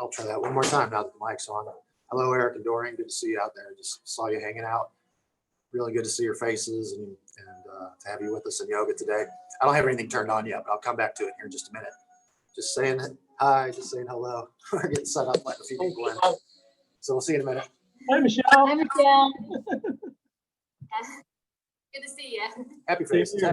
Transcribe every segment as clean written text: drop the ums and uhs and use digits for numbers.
I'll try that one more time now that the mic's on. Hello, Eric and Dorian. Good to see you out there. Just saw you hanging out. Really good to see your faces and to have you with us in yoga today. I don't have anything turned on yet, but I'll come back to it here in just a minute. Just saying hi, just saying hello. We're getting set up like a few people in. So we'll see you in a minute. Hi, Michelle. Hi, Michelle. Good to see you. Happy faces.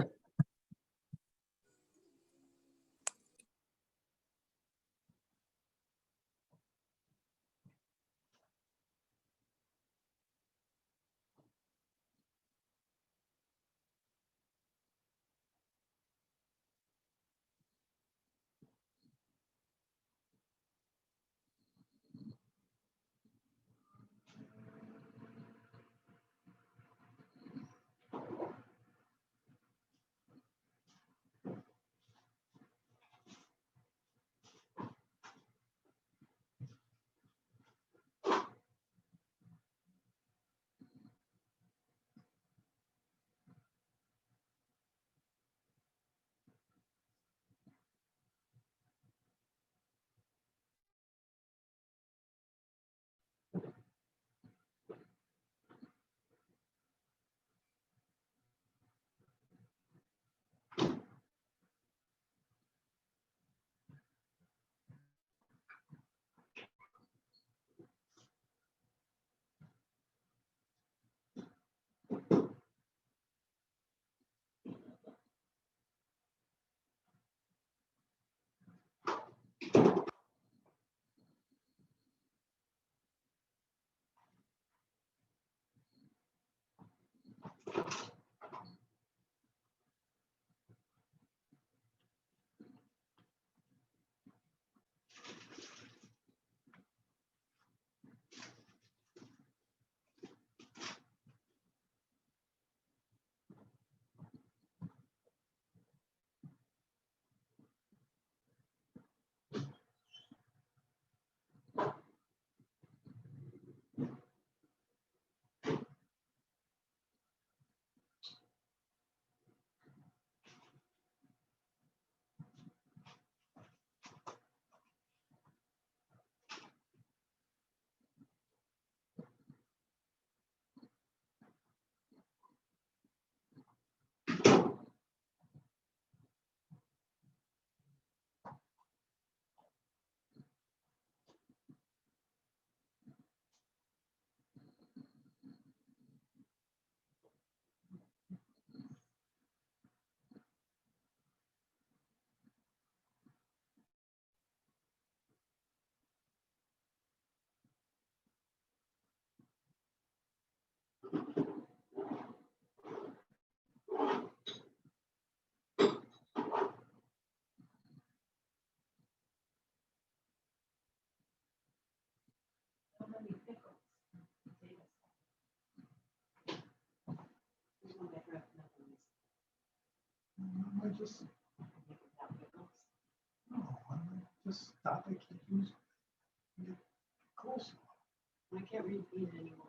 Just thought they could use coleslaw. I can't read it anymore.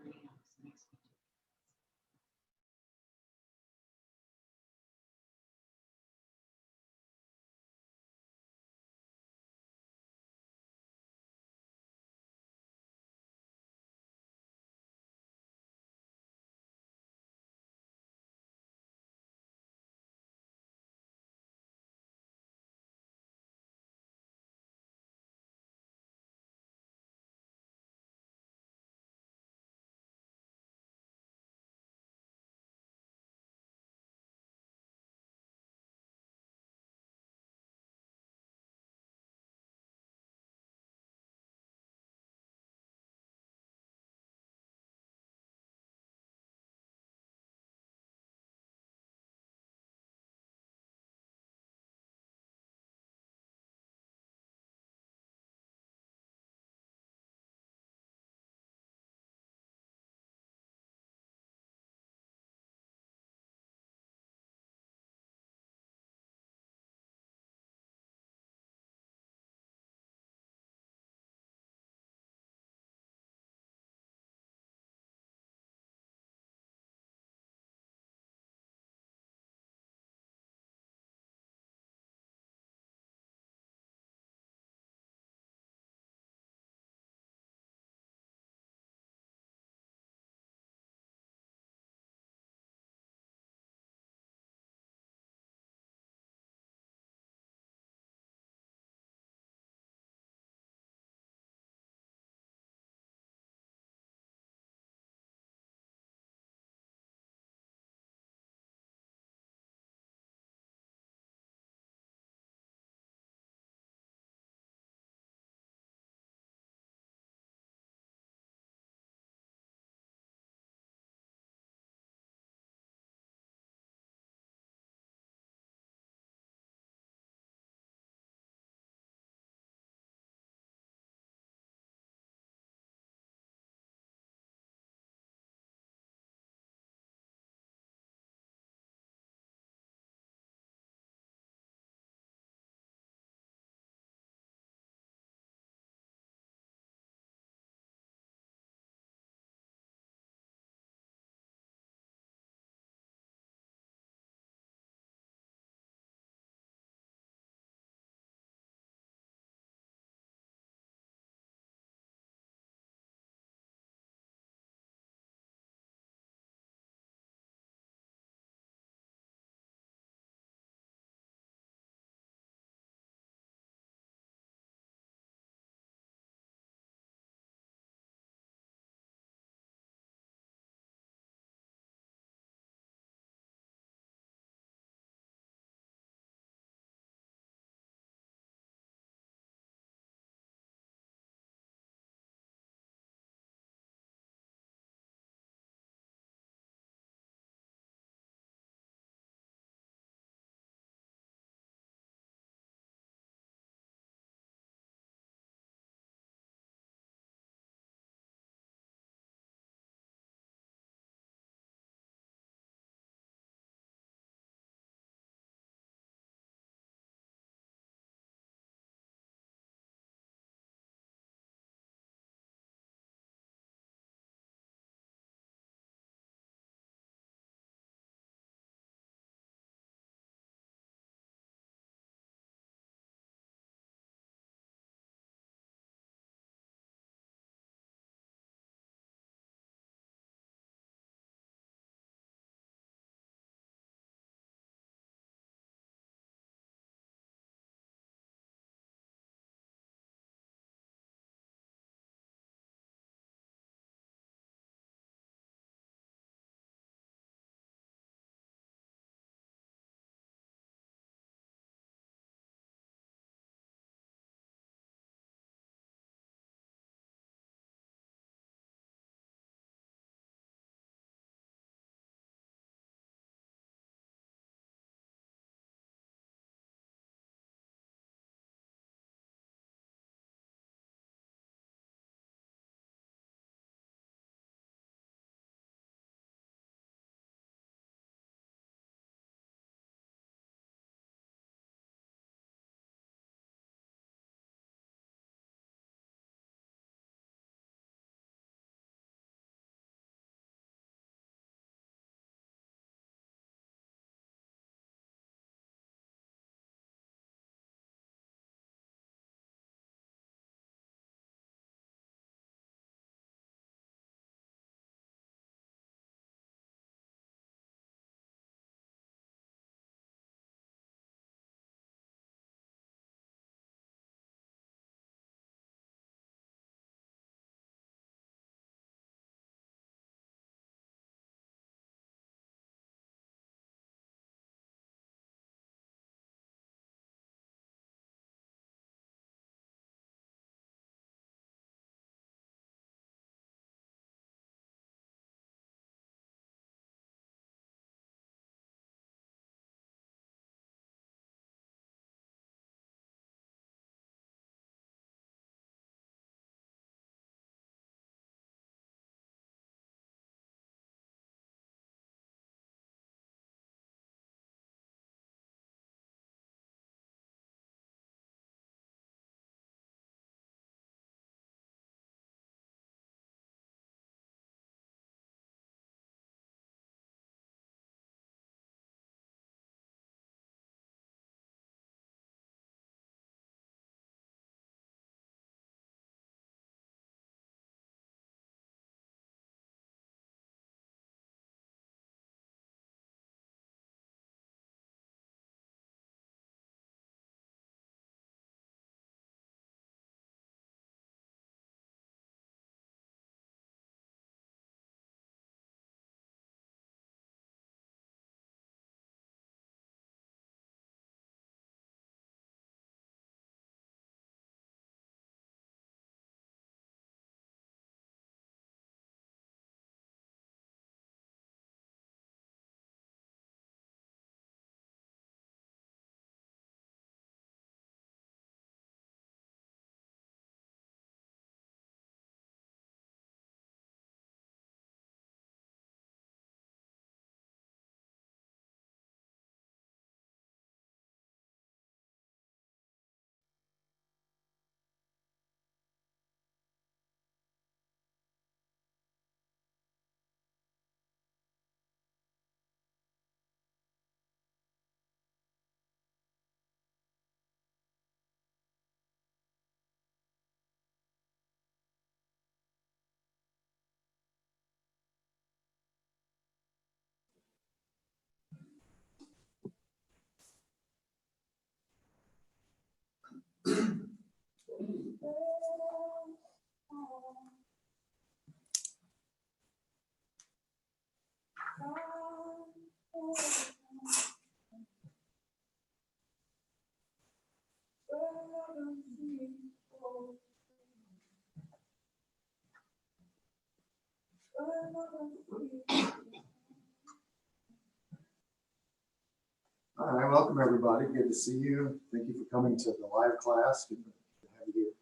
All right, welcome everybody. Good to see you. Thank you for coming to the live class. Good to have you here.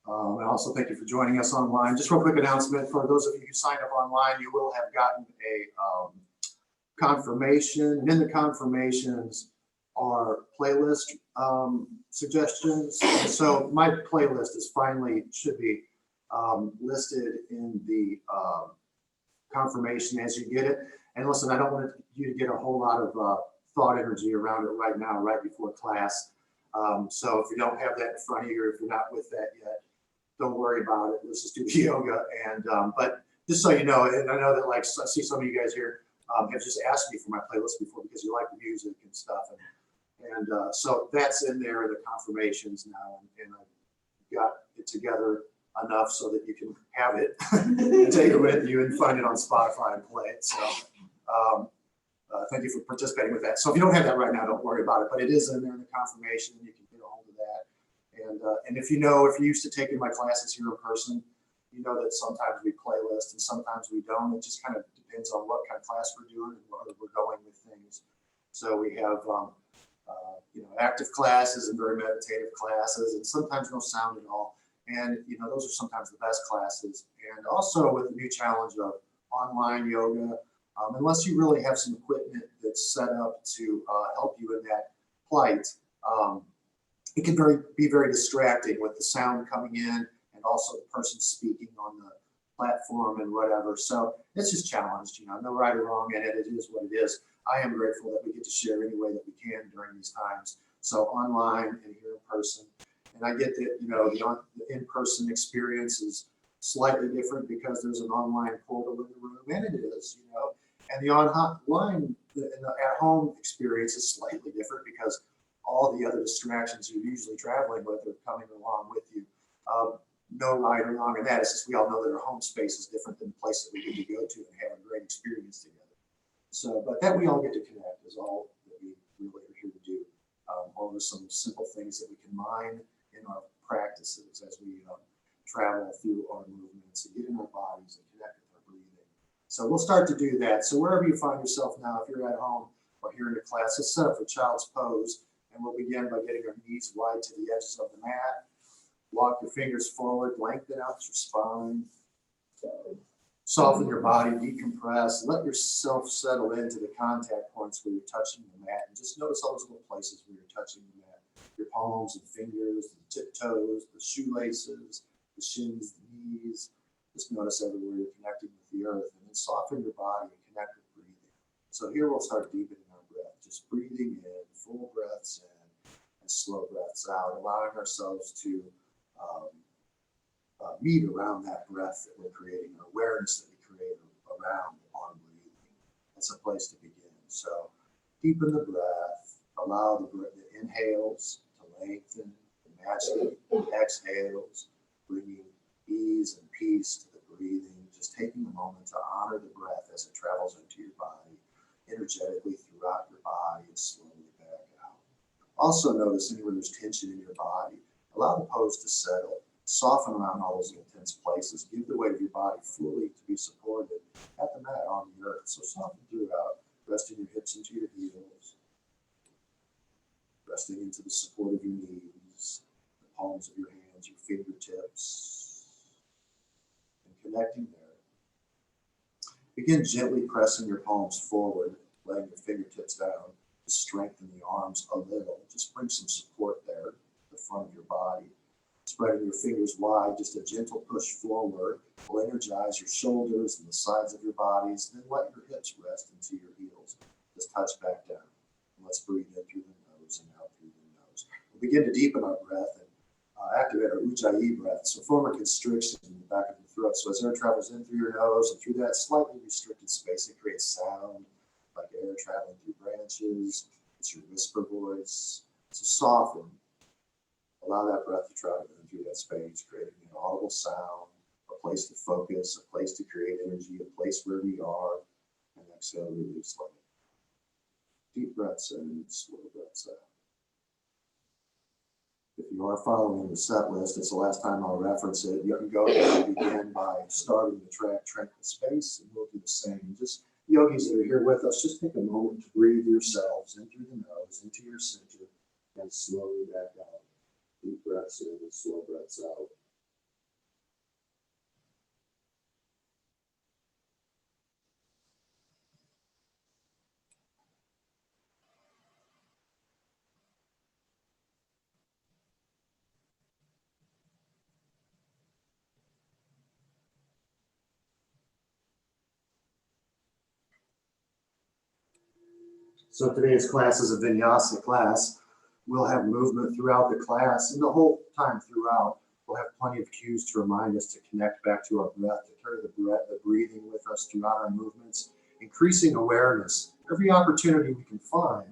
And also thank you for joining us online. Just real quick announcement for those of you who signed up online, you will have gotten a confirmation. And in the confirmations are playlist suggestions. And so my playlist is finally should be listed in the confirmation as you get it. And listen, I don't want you to get a whole lot of thought energy around it right now, right before class. So if you don't have that in front of you, or if you're not with that yet, don't worry about it. Let's just do the yoga. And but just so you know, and I know that like I see some of you guys here have just asked me for my playlist before because you like the music and stuff. And so that's in there, the confirmations now, and I've got it together enough so that you can have it and take it with you and find it on Spotify and play it. So thank you for participating with that. So if you don't have that right now, don't worry about it, but it is in there in the confirmation. You can get a hold of that. And if you're used to taking my classes here in person, you know that sometimes we playlist and sometimes we don't. It just kind of depends on what kind of class we're doing and where we're going with things. So we have active classes and very meditative classes, and sometimes no sound at all. And those are sometimes the best classes. And also with the new challenge of online yoga, unless you really have some equipment that's set up to help you in that plight, it can be very distracting with the sound coming in and also the person speaking on the platform and whatever. So it's just challenged, no right or wrong in it. It is what it is. I am grateful that we get to share any way that we can during these times. So online and here in person. And I get that, the in-person experience is slightly different because there's an online portal in the room, and it is, and the online, the at-home experience is slightly different because all the other distractions you're usually traveling with are coming along with you. No right or wrong in that. It's just we all know that our home space is different than the place that we get to go to and have a great experience together. So, but that we all get to connect is all that we really are here to do. Over some simple things that we can mine in our practices as we travel through our movements and get in our bodies and connect with our breathing. So we'll start to do that. So wherever you find yourself now, if you're at home or here in the class, let's set up for child's pose. And we'll begin by getting our knees wide to the edges of the mat. Walk your fingers forward, lengthen out your spine. Soften your body, decompress. Let yourself settle into the contact points where you're touching the mat. And just notice all those little places where you're touching the mat. Your palms and fingers, the tiptoes, the shoelaces, the shins, the knees. Just notice everywhere you're connecting with the earth. And then soften your body and connect with breathing. So here we'll start deepening our breath. Just breathing in, full breaths in, and slow breaths out, allowing ourselves to meet around that breath that we're creating, an awareness that we create around our breathing. That's a place to begin. So deepen the breath, allow the inhales to lengthen, match the exhales, bringing ease and peace to the breathing, just taking a moment to honor the breath as it travels into your body, energetically throughout your body and slowly back out. Also notice anywhere there's tension in your body, allow the pose to settle. Soften around all those intense places. Give the weight of your body fully to be supported at the mat on the earth. So soften throughout, resting your hips into your heels, resting into the support of your knees, the palms of your hands, your fingertips, and connecting there. Begin gently pressing your palms forward, laying your fingertips down to strengthen the arms a little. Just bring some support there, the front of your body. Spreading your fingers wide, just a gentle push forward will energize your shoulders and the sides of your bodies. Then let your hips rest into your heels. Just touch back down. And let's breathe in through the nose and out through the nose. We'll begin to deepen our breath and activate our Ujjayi breath. So form a constriction in the back of the throat. So as air travels in through your nose and through that slightly restricted space, it creates sound like air traveling through branches. It's your whisper voice. So soften. Allow that breath to travel through that space, creating an audible sound, a place to focus, a place to create energy, a place where we are, and exhale, release lightly. Deep breaths in, slow breaths out. If you are following the set list, it's the last time I'll reference it. You can go ahead and begin by starting the track, tranquil space, and we'll do the same. Just yogis that are here with us, just take a moment to breathe yourselves in through the nose, into your center, and slowly back out. Deep breaths in and slow breaths out. So today's class is a Vinyasa class. We'll have movement throughout the class, and the whole time throughout, we'll have plenty of cues to remind us to connect back to our breath, to carry the breathing with us throughout our movements, increasing awareness. Every opportunity we can find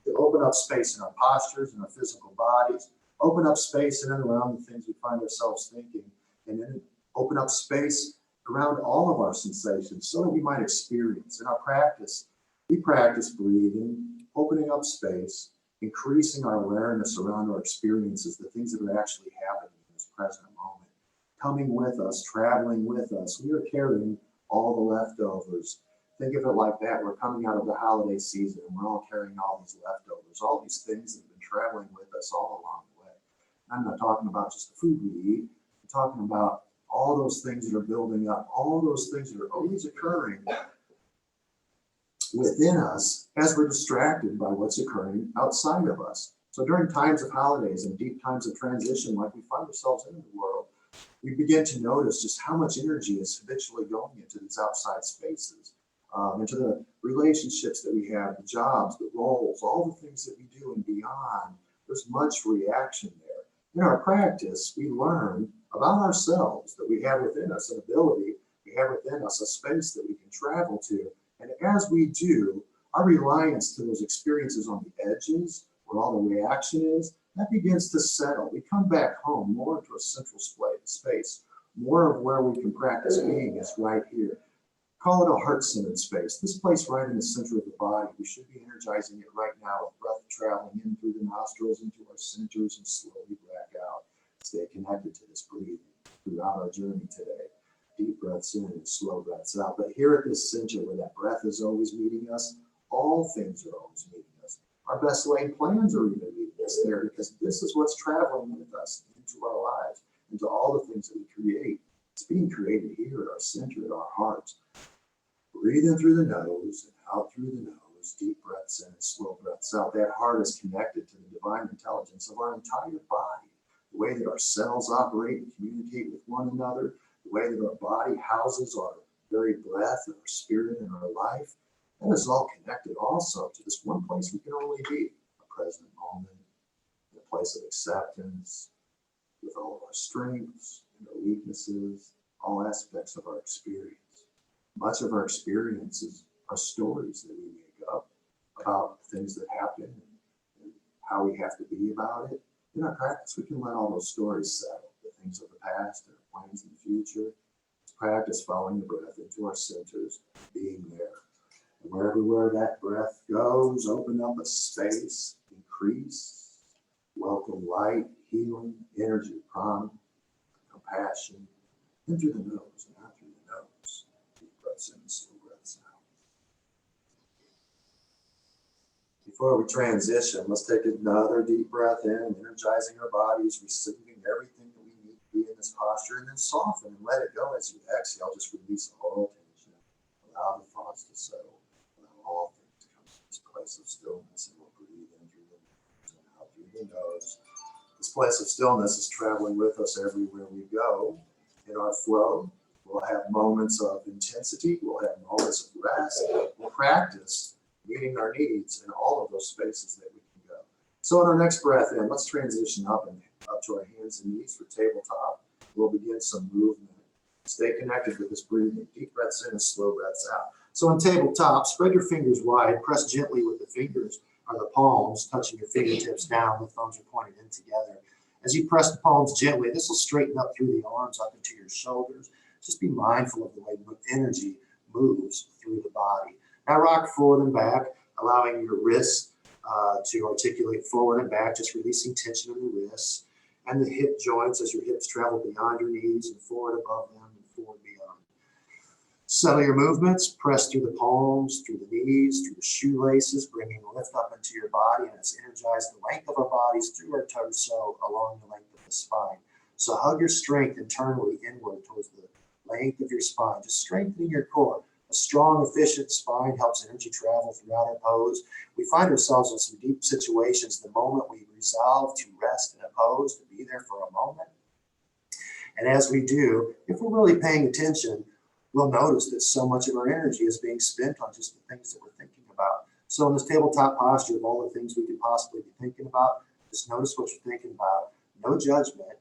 to open up space in our postures and our physical bodies, open up space in and around the things we find ourselves thinking, and then open up space around all of our sensations so that we might experience. In our practice, we practice breathing, opening up space, increasing our awareness around our experiences, the things that are actually happening in this present moment. Coming with us, traveling with us, we are carrying all the leftovers. Think of it like that. We're coming out of the holiday season and we're all carrying all these leftovers, all these things that have been traveling with us all along the way. I'm not talking about just the food we eat. I'm talking about all those things that are building up, all those things that are always occurring within us as we're distracted by what's occurring outside of us. So during times of holidays and deep times of transition, like we find ourselves in the world, we begin to notice just how much energy is habitually going into these outside spaces, into the relationships that we have, the jobs, the roles, all the things that we do and beyond. There's much reaction there. In our practice, we learn about ourselves, that we have within us an ability, we have within us a space that we can travel to. And as we do, our reliance to those experiences on the edges, where all the reaction is, that begins to settle. We come back home more into a central space. More of where we can practice being is right here. Call it a heart-centered space. This place right in the center of the body. We should be energizing it right now with breath traveling in through the nostrils into our centers and slowly back out. Stay connected to this breathing throughout our journey today. Deep breaths in and slow breaths out. But here at this center where that breath is always meeting us, all things are always meeting us. Our best laid plans are even meeting us there because this is what's traveling with us into our lives, into all the things that we create. It's being created here at our center, at our hearts. Breathe in through the nose and out through the nose. Deep breaths in and slow breaths out. That heart is connected to the divine intelligence of our entire body. The way that our cells operate and communicate with one another, the way that our body houses our very breath and our spirit and our life, that is all connected also to this one place we can only be, a present moment, a place of acceptance, with all of our strengths and our weaknesses, all aspects of our experience. Much of our experiences are stories that we make up about things that happen and how we have to be about it. In our practice, we can let all those stories settle, the things of the past and our plans in the future. Practice following the breath into our centers, being there. And wherever that breath goes, open up a space, increase, welcome light, healing, energy, prana, compassion, in through the nose and out through the nose. Deep breaths in, slow breaths out. Before we transition, let's take another deep breath in, energizing our bodies, receiving everything that we need to be in this posture, and then soften and let it go as you exhale. Just release all tension. Allow the thoughts to settle. Allow all things to come to this place of stillness, and we'll breathe in through the nose and out through the nose. This place of stillness is traveling with us everywhere we go. In our flow, we'll have moments of intensity. We'll have moments of rest. We'll practice meeting our needs in all of those spaces that we can go. So in our next breath in, let's transition up to our hands and knees for tabletop. We'll begin some movement. Stay connected with this breathing. Deep breaths in and slow breaths out. So on tabletop, spread your fingers wide. Press gently with the fingers or the palms, touching your fingertips down. The thumbs are pointed in together. As you press the palms gently, this will straighten up through the arms, up into your shoulders. Just be mindful of the way energy moves through the body. Now rock forward and back, allowing your wrists to articulate forward and back, just releasing tension in the wrists and the hip joints as your hips travel beyond your knees and forward above them and forward beyond. Settle your movements, press through the palms, through the knees, through the shoelaces, bringing lift up into your body, and it's energized the length of our bodies through our torso along the length of the spine. So hug your strength internally inward towards the length of your spine, just strengthening your core. A strong, efficient spine helps energy travel throughout our pose. We find ourselves in some deep situations the moment we resolve to rest in a pose, to be there for a moment. And as we do, if we're really paying attention, we'll notice that so much of our energy is being spent on just the things that we're thinking about. So in this tabletop posture of all the things we could possibly be thinking about, just notice what you're thinking about, no judgment.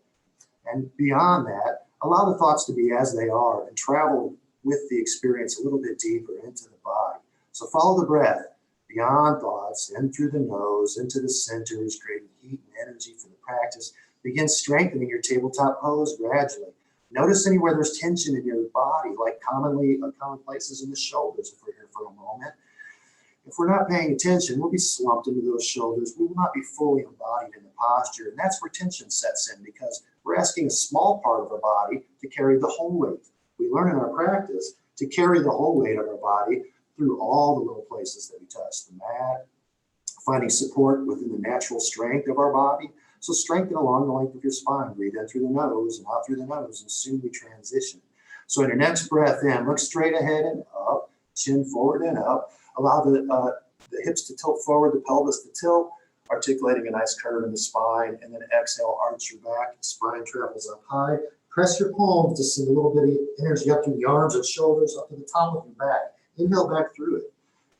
And beyond that, allow the thoughts to be as they are and travel with the experience a little bit deeper into the body. So follow the breath beyond thoughts, in through the nose, into the centers, creating heat and energy for the practice. Begin strengthening your tabletop pose gradually. Notice anywhere there's tension in your body, like common places in the shoulders if we're here for a moment. If we're not paying attention, we'll be slumped into those shoulders. We will not be fully embodied in the posture. And that's where tension sets in, because we're asking a small part of our body to carry the whole weight. We learn in our practice to carry the whole weight of our body through all the little places that we touch the mat, finding support within the natural strength of our body. So strengthen along the length of your spine. Breathe in through the nose and out through the nose, and soon we transition. So in your next breath in, look straight ahead and up, chin forward and up. Allow the hips to tilt forward, the pelvis to tilt, articulating a nice curve in the spine, and then exhale, arch your back, spine travels up high. Press your palms to send a little bit of energy up through the arms and shoulders, up to the top of your back. Inhale back through it,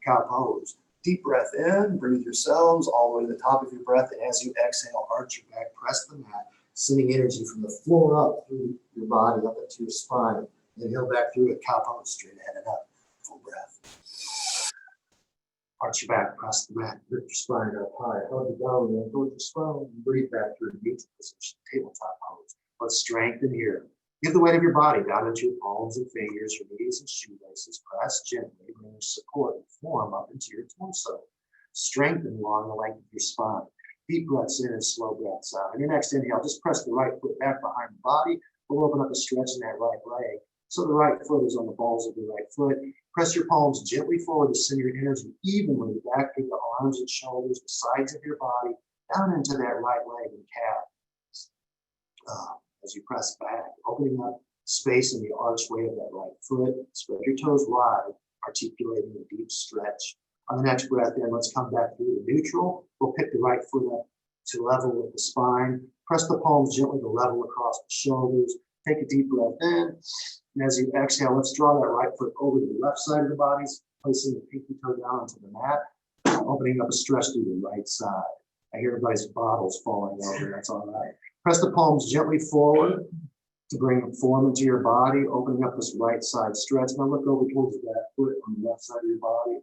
cow pose. Deep breath in, breathe yourselves all the way to the top of your breath, and as you exhale, arch your back, press the mat, sending energy from the floor up through your body, up into your spine. Inhale back through it, cow pose, straight ahead and up, full breath. Arch your back, press the mat, lift your spine up high, hug the belly, and towards your spine, and breathe back through the neutral position, tabletop pose. Let's strengthen here. Give the weight of your body down into your palms and fingers, your knees and shoelaces. Press gently, bringing support and form up into your torso. Strengthen along the length of your spine. Deep breaths in and slow breaths out. On your next inhale, just press the right foot back behind the body. We'll open up a stretch in that right leg. So the right foot is on the balls of the right foot. Press your palms gently forward to send your energy evenly back through the arms and shoulders, the sides of your body, down into that right leg and calf. As you press back, opening up space in the archway of that right foot, spread your toes wide, articulating a deep stretch. On the next breath in, let's come back through the neutral. We'll pick the right foot up to level with the spine. Press the palms gently to level across the shoulders. Take a deep breath in. And as you exhale, let's draw that right foot over to the left side of the body, placing the pinky toe down onto the mat, opening up a stretch through the right side. I hear everybody's bottles falling over, that's all right. Press the palms gently forward to bring form into your body, opening up this right side stretch. Now look over towards that foot on the left side of your body.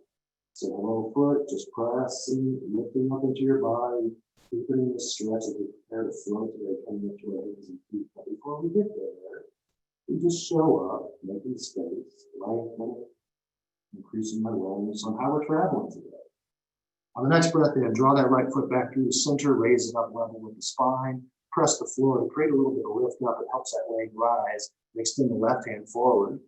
So the low foot, just pressing, lifting up into your body, deepening the stretch as we prepare to flow today, coming up to our hands and feet. But before we get there, we just show up, making space, lengthening, increasing my awareness on how we're traveling today. On the next breath in, draw that right foot back through the center, raise it up level with the spine. Press the floor to create a little bit of lift up. It helps that leg rise. And extend the left hand forward.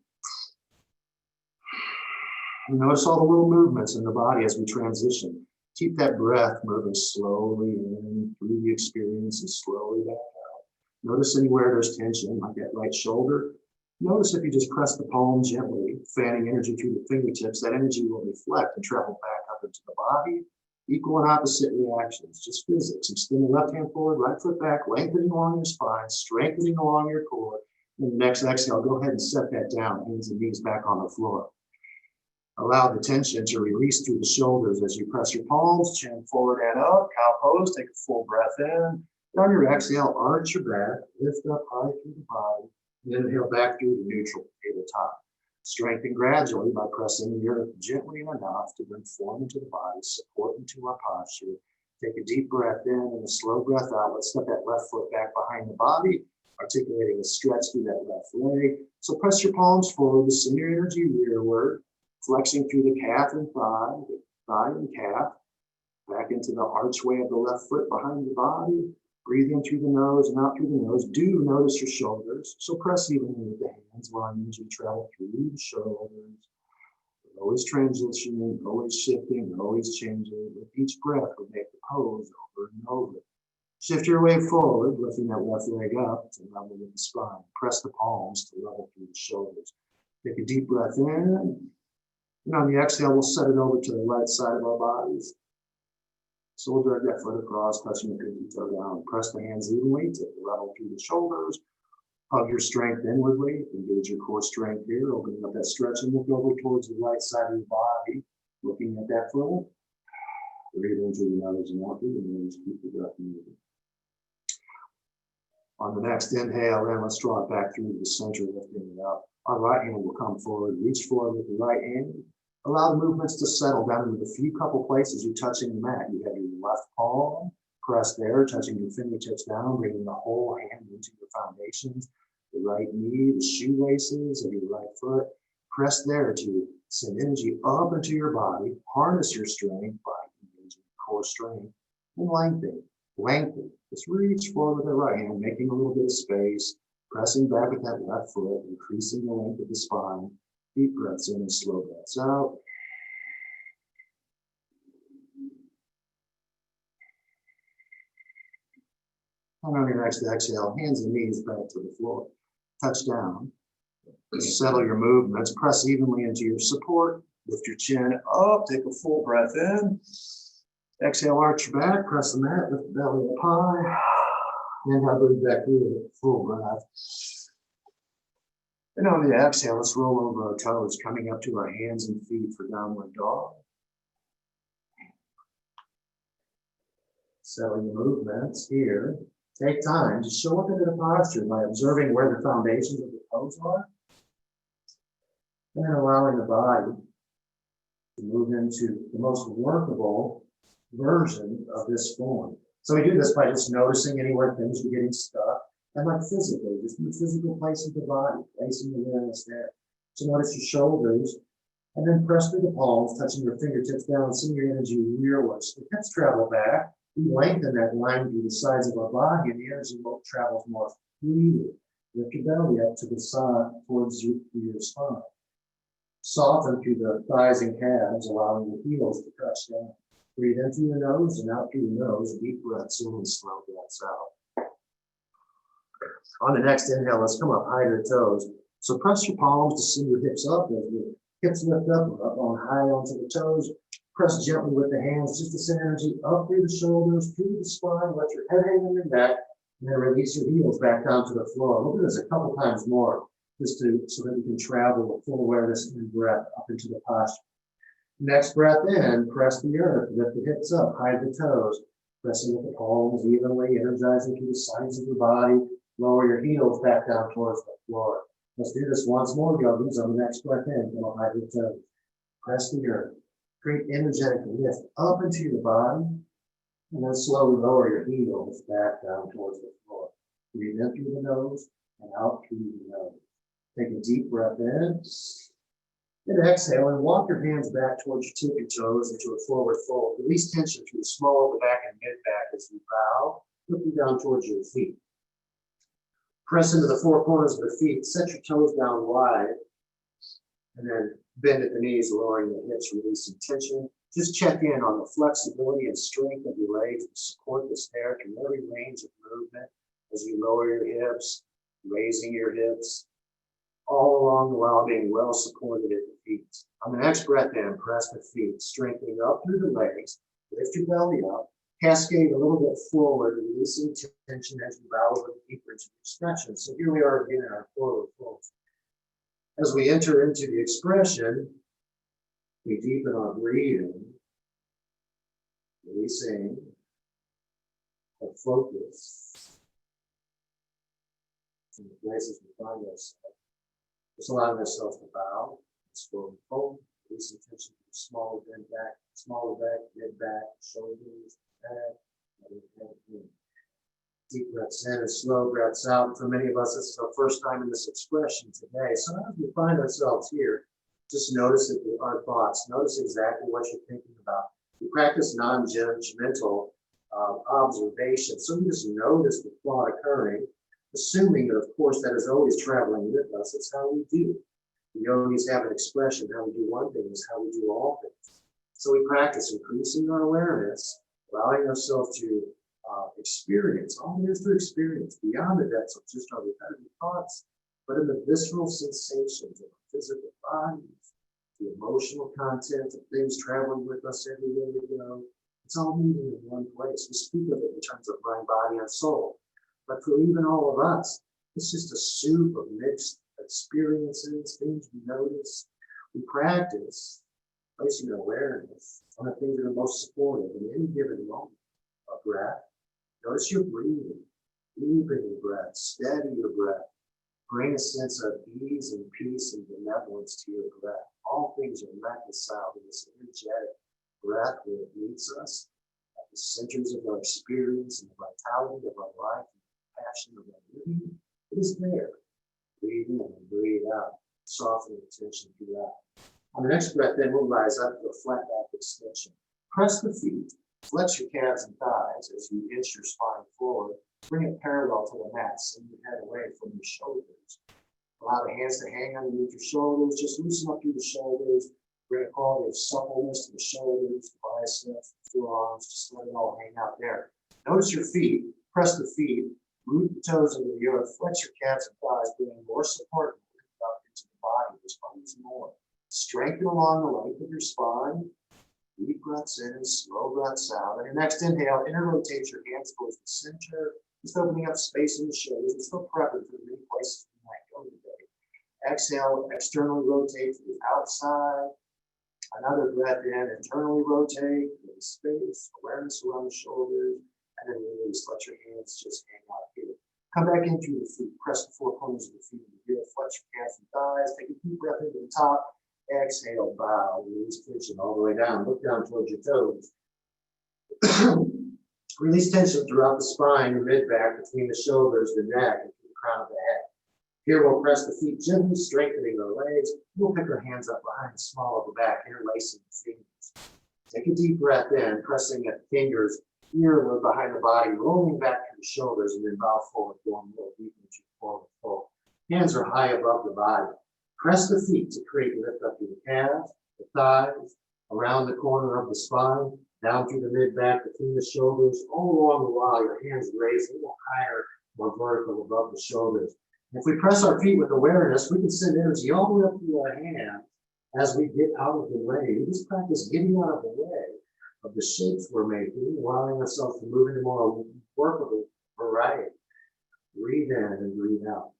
And notice all the little movements in the body as we transition. Keep that breath moving slowly in through the experience and slowly back out. Notice anywhere there's tension, like that right shoulder. Notice if you just press the palm gently, fanning energy through the fingertips, that energy will reflect and travel back up into the body. Equal and opposite reactions, just physics. Extend the left hand forward, right foot back, lengthening along your spine, strengthening along your core. And the next exhale, go ahead and set that down, hands and knees back on the floor. Allow the tension to release through the shoulders as you press your palms, chin forward and up, cow pose, take a full breath in. And on your exhale, arch your back, lift up high through the body, and inhale back through the neutral tabletop. Strengthen gradually by pressing the earth gently enough to bring form into the body, support into our posture. Take a deep breath in and a slow breath out. Let's step that left foot back behind the body, articulating a stretch through that left leg. So press your palms forward to send your energy rearward, flexing through the calf and thigh and calf, back into the archway of the left foot behind the body. Breathe in through the nose and out through the nose. Do notice your shoulders. So press evenly with the hands while energy travel through the shoulders. Always transitioning, always shifting, always changing. With each breath, we make the pose over and over. Shift your way forward, lifting that left leg up to level with the spine. Press the palms to level through the shoulders. Take a deep breath in. And on the exhale, we'll set it over to the right side of our bodies. So we'll drag that foot across, touching the pinky toe down. Press the hands evenly to level through the shoulders. Hug your strength inwardly. Engage your core strength here. Opening up that stretch and look over towards the right side of your body. Looking at that foot. Breathe in through the nose and out through the nose. Keep the breath moving. On the next inhale, then let's draw it back through the center, lifting it up. Our right hand will come forward. Reach forward with the right hand. Allow the movements to settle down into the few couple places you're touching the mat. You have your left palm, press there, touching your fingertips down, bringing the whole hand into your foundations, the right knee, the shoelaces of your right foot. Press there to send energy up into your body, harness your strength by engaging core strength, and lengthen. Just reach forward with the right hand, making a little bit of space, pressing back with that left foot, increasing the length of the spine. Deep breaths in and slow breaths out. And on your next exhale, hands and knees back to the floor. Touch down. Settle your movements. Press evenly into your support. Lift your chin up. Take a full breath in. Exhale, arch your back. Press the mat. Lift the belly up high. Inhale, breathe back through with a full breath. And on the exhale, let's roll over our toes, coming up to our hands and feet for downward dog. Settle your movements here. Take time to show up into the posture by observing where the foundations of the toes are. And then allowing the body to move into the most workable version of this form. So we do this by just noticing anywhere things are getting stuck. And like physically, just in the physical place of the body, placing the awareness there. So notice your shoulders, and then press through the palms, touching your fingertips down, send your energy rearward. So the hips travel back. We lengthen that line through the sides of our body, and the energy travels more freely. Lift your belly up to the side, towards your spine. Soften through the thighs and calves, allowing the heels to touch down. Breathe in through the nose and out through the nose. Deep breaths in and slow breaths out. On the next inhale, let's come up high to the toes. So press your palms to send your hips up. As your hips lift up on high onto the toes. Press gently with the hands just to send energy up through the shoulders, through the spine. Let your head hang in your neck, and then release your heels back down to the floor. We'll do this a couple times more, so that we can travel with full awareness and breath up into the posture. Next breath in, press the earth, lift the hips up, hide the toes, pressing with the palms evenly, energizing through the sides of your body. Lower your heels back down towards the floor. Let's do this once more, yogis. On the next breath in, come up, hide the toes. Press the earth. Create energetic lift up into your body, and then slowly lower your heels back down towards the floor. Breathe in through the nose and out through the nose. Take a deep breath in. Then exhale and walk your hands back towards your tippy toes into a forward fold. Release tension through the small of the back and mid back as you bow, looking down towards your feet. Press into the four corners of the feet. Set your toes down wide, and then bend at the knees, lowering the hips, releasing tension. Just check in on the flexibility and strength of your legs to support the stair in every range of movement as you lower your hips, raising your hips, all along the while being well supported at the feet. On the next breath in, press the feet, strengthening up through the legs, lift your belly up, cascade a little bit forward, releasing tension as you bow a little deeper into the expression. So here we are again in our forward fold. As we enter into the expression, we deepen our breathing, releasing our focus in the places we find ourselves. Just allowing ourselves to bow, just forward fold, releasing tension from smaller bend back, mid back, shoulders, Deep breaths in and slow breaths out. For many of us, this is our first time in this expression today. So as we find ourselves here, just notice our thoughts. Notice exactly what you're thinking about. We practice non-judgmental observation. So we just notice the thought occurring, assuming that, of course, that is always traveling with us. It's how we do. We always have an expression. How we do one thing is how we do all things. So we practice increasing our awareness, allowing ourselves to experience all there is to experience beyond the depths of just our repetitive thoughts, but in the visceral sensations of our physical bodies, the emotional content of things traveling with us everywhere we go. It's all meeting in one place. We speak of it in terms of mind, body, and soul. But for even all of us, it's just a soup of mixed experiences, things we notice. We practice placing awareness on the things that are most supportive in any given moment. A breath. Notice your breathing. Deepen your breath. Steady your breath. Bring a sense of ease and peace and benevolence to your breath. All things are reconciled in this energetic breath where it meets us at the centers of our experience and the vitality of our life and the passion of our living. It is there. Breathe in and breathe out. Softening the tension throughout. On the next breath, then we'll rise up to a flat back extension. Press the feet. Flex your calves and thighs as you inch your spine forward. Bring it parallel to the mat. Send your head away from your shoulders. Allow the hands to hang underneath your shoulders. Just loosen up through the shoulders. Bring a quality of suppleness to the shoulders, the biceps, the forearms. Just let it all hang out there. Notice your feet. Press the feet. Root the toes into the earth. Flex your calves and thighs, bringing more support up into the body. There's always more. Strengthen along the length of your spine. Deep breaths in and slow breaths out. On your next inhale, interrotate your hands towards the center, just opening up space in the shoulders and still prepping for the many places you might go today. Exhale, externally rotate to the outside. Another breath in, internally rotate, in space, awareness around the shoulders, and then release. Let your hands just hang out here. Come back in through the feet. Press the four corners of the feet into the earth. Flex your calves and thighs. Take a deep breath into the top. Exhale, bow, release tension all the way down. Look down towards your toes. Release tension throughout the spine, your mid-back, between the shoulders, the neck, and the crown of the head. Here we'll press the feet gently, strengthening the legs. We'll pick our hands up behind the small of the back, interlacing the fingers. Take a deep breath in, pressing the fingers earward behind the body, rolling back to the shoulders, and then bow forward, going a little deeper into your forward fold. Hands are high above the body. Press the feet to create lift up through the calves, the thighs, around the corner of the spine, down through the mid-back, between the shoulders, all along the wall. Your hands raised a little higher, more vertical above the shoulders. If we press our feet with awareness, we can send energy all the way up through our hands as we get out of the way. We just practice getting out of the way of the shapes we're making, allowing ourselves to move into more workable variety. Breathe in and breathe out.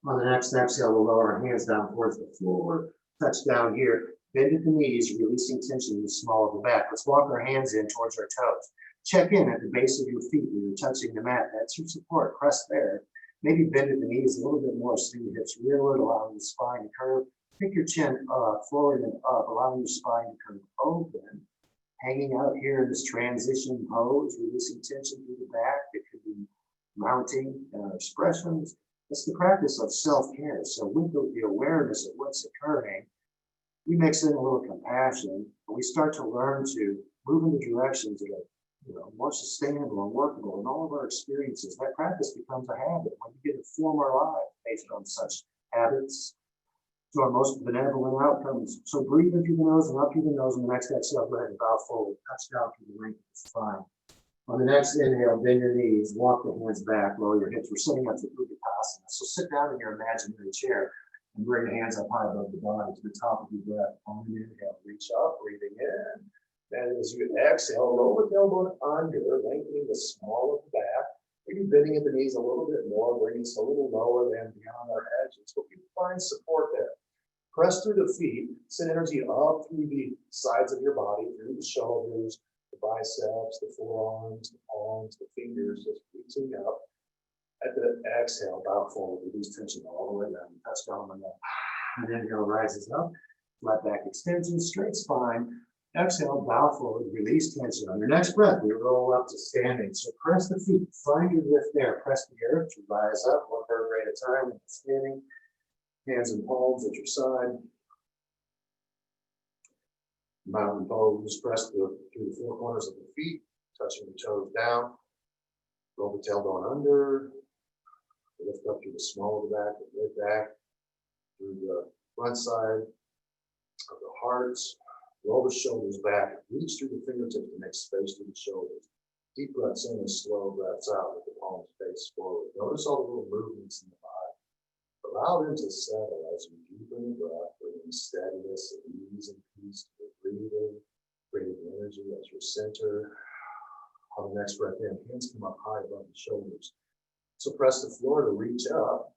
On the next exhale, we'll lower our hands down towards the floor, touch down here, bend at the knees, releasing tension in the small of the back. Let's walk our hands in towards our toes. Check in at the base of your feet when you're touching the mat. That's your support. Press there. Maybe bend at the knees a little bit more, swing the hips rearward, allowing the spine to curve. Pick your chin up, forward and up, allowing your spine to curve open. Hanging out here in this transition pose, releasing tension through the back. It could be mounting expressions. It's the practice of self-care. So with the awareness of what's occurring, we mix in a little compassion, and we start to learn to move in the directions that are, more sustainable and workable in all of our experiences. That practice becomes a habit when we get to form our life based on such habits to our most benevolent outcomes. So breathe in through the nose and up through the nose. On the next exhale, go ahead and bow forward, touch down through the length of the spine. On the next inhale, bend your knees, walk the hands back, lower your hips. We're setting up for Utkatasana. So sit down in your imaginary chair and bring your hands up high above the body to the top of your breath. On an inhale, reach up, breathing in. Then as you exhale, roll the tailbone under, lengthening the small of the back. Maybe bending at the knees a little bit more, bringing us a little lower than beyond our edges. But we find support there. Press through the feet, send energy up through the sides of your body, through the shoulders, the biceps, the forearms, the palms, the fingers, just reaching up. At the exhale, bow forward, release tension all the way down, touch down on the neck. And inhale rises up, flat back extension, straight spine. Exhale, bow forward, release tension. On your next breath, we roll up to standing. So press the feet, find your lift there. Press the earth to rise up, one vertebrae at a time. Standing, hands and palms at your side. Mountain pose, press through the four corners of the feet, touching the toes down. Roll the tailbone under. Lift up through the small of the back, the mid back, through the front side of the heart. Roll the shoulders back, reach through the fingertips to make space through the shoulders. Deep breaths in and slow breaths out with the palms face forward. Notice all the little movements in the body. Allow them to settle as you deepen the breath, bringing steadiness and ease and peace to the breathing, creating energy as your center. On the next breath in, hands come up high above the shoulders. So press the floor to reach up.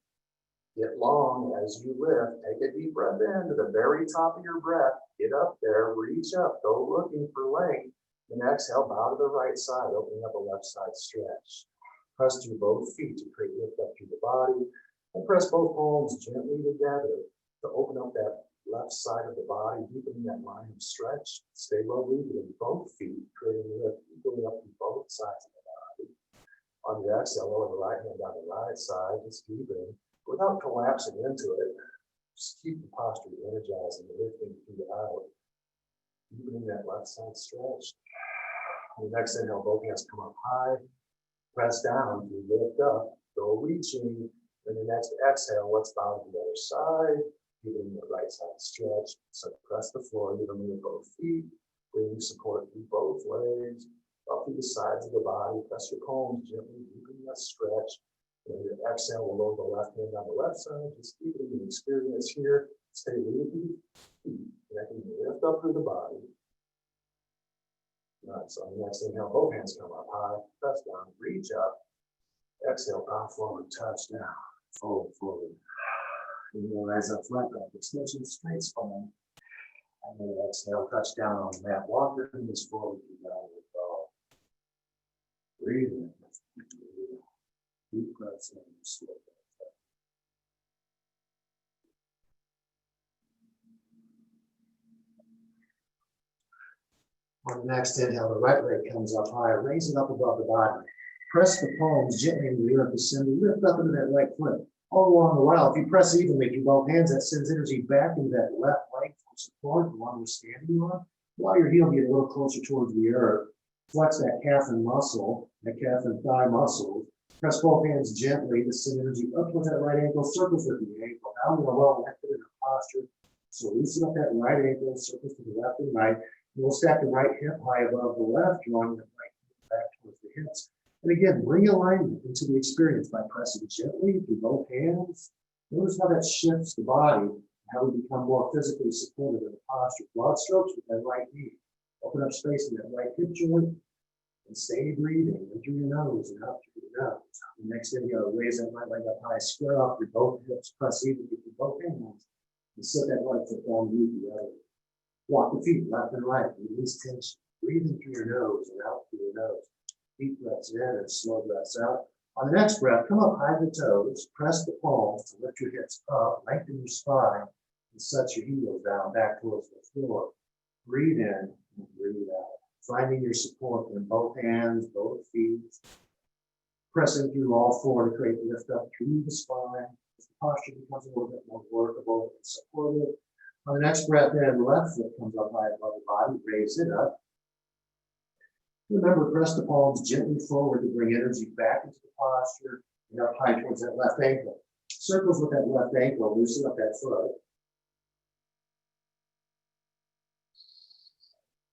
Get long as you lift. Take a deep breath in to the very top of your breath. Get up there, reach up, go looking for length. And exhale, bow to the right side, opening up a left side stretch. Press through both feet to create lift up through the body. And press both palms gently together to open up that left side of the body, deepening that line of stretch. Stay low breathing in both feet, creating lift equally up through both sides of the body. On the exhale, lower the right hand down the right side, just deepening. Without collapsing into it, just keep the posture energized and lifting through the out. Deepening that left side stretch. On the next inhale, both hands come up high. Press down, you lift up, go reaching. Then the next exhale, let's bow to the other side. Deepening the right side stretch. So press the floor evenly with both feet. Bring support through both legs, up through the sides of the body. Press your palms gently, deepening that stretch. And your exhale will lower the left hand on the left side, just deepening the experience here. Stay with feet, connecting the lift up through the body. Nice. On the next inhale, both hands come up high, press down, reach up. Exhale, bow forward, touch down, fold forward. And you'll rise up flat back, extension, straight spine. And then exhale, touch down on the mat. Walk your knees forward to downward dog. Breathe in. Deep breaths in and slow breaths out. On the next inhale, the right leg comes up higher, raise it up above the body. Press the palms gently into the earth, descend, lift up into that right foot. All along the while, if you press evenly through both hands, that sends energy back into that left leg for support, the one we're standing on. Allow your heel to get a little closer towards the earth. Flex that calf and muscle, that calf and thigh muscles. Press both hands gently to send energy up towards that right ankle, circles with the ankle. Now we're well lifted in our posture. So loosen up that right ankle, circles to the left and right. And we'll stack the right hip high above the left, drawing the right hip back towards the hips. And again, bring alignment into the experience by pressing gently through both hands. Notice how that shifts the body, how we become more physically supported in the posture. Broad strokes with that right knee. Open up space in that right hip joint. And stay breathing in through your nose and out through your nose. The next inhale, raise that right leg up high, square off with both hips, press evenly with both hands, and set that right foot down, move the other. Walk the feet left and right, release tension. Breathing through your nose and out through your nose. Deep breaths in and slow breaths out. On the next breath, come up high the toes, press the palms to lift your hips up, lengthen your spine, and set your heels down back towards the floor. Breathe in and breathe out. Finding your support in both hands, both feet. Pressing through all four to create lift up through the spine. As the posture becomes a little bit more workable and supportive. On the next breath in, left foot comes up high above the body, raise it up. Remember, press the palms gently forward to bring energy back into the posture and up high towards that left ankle. Circles with that left ankle, loosen up that foot.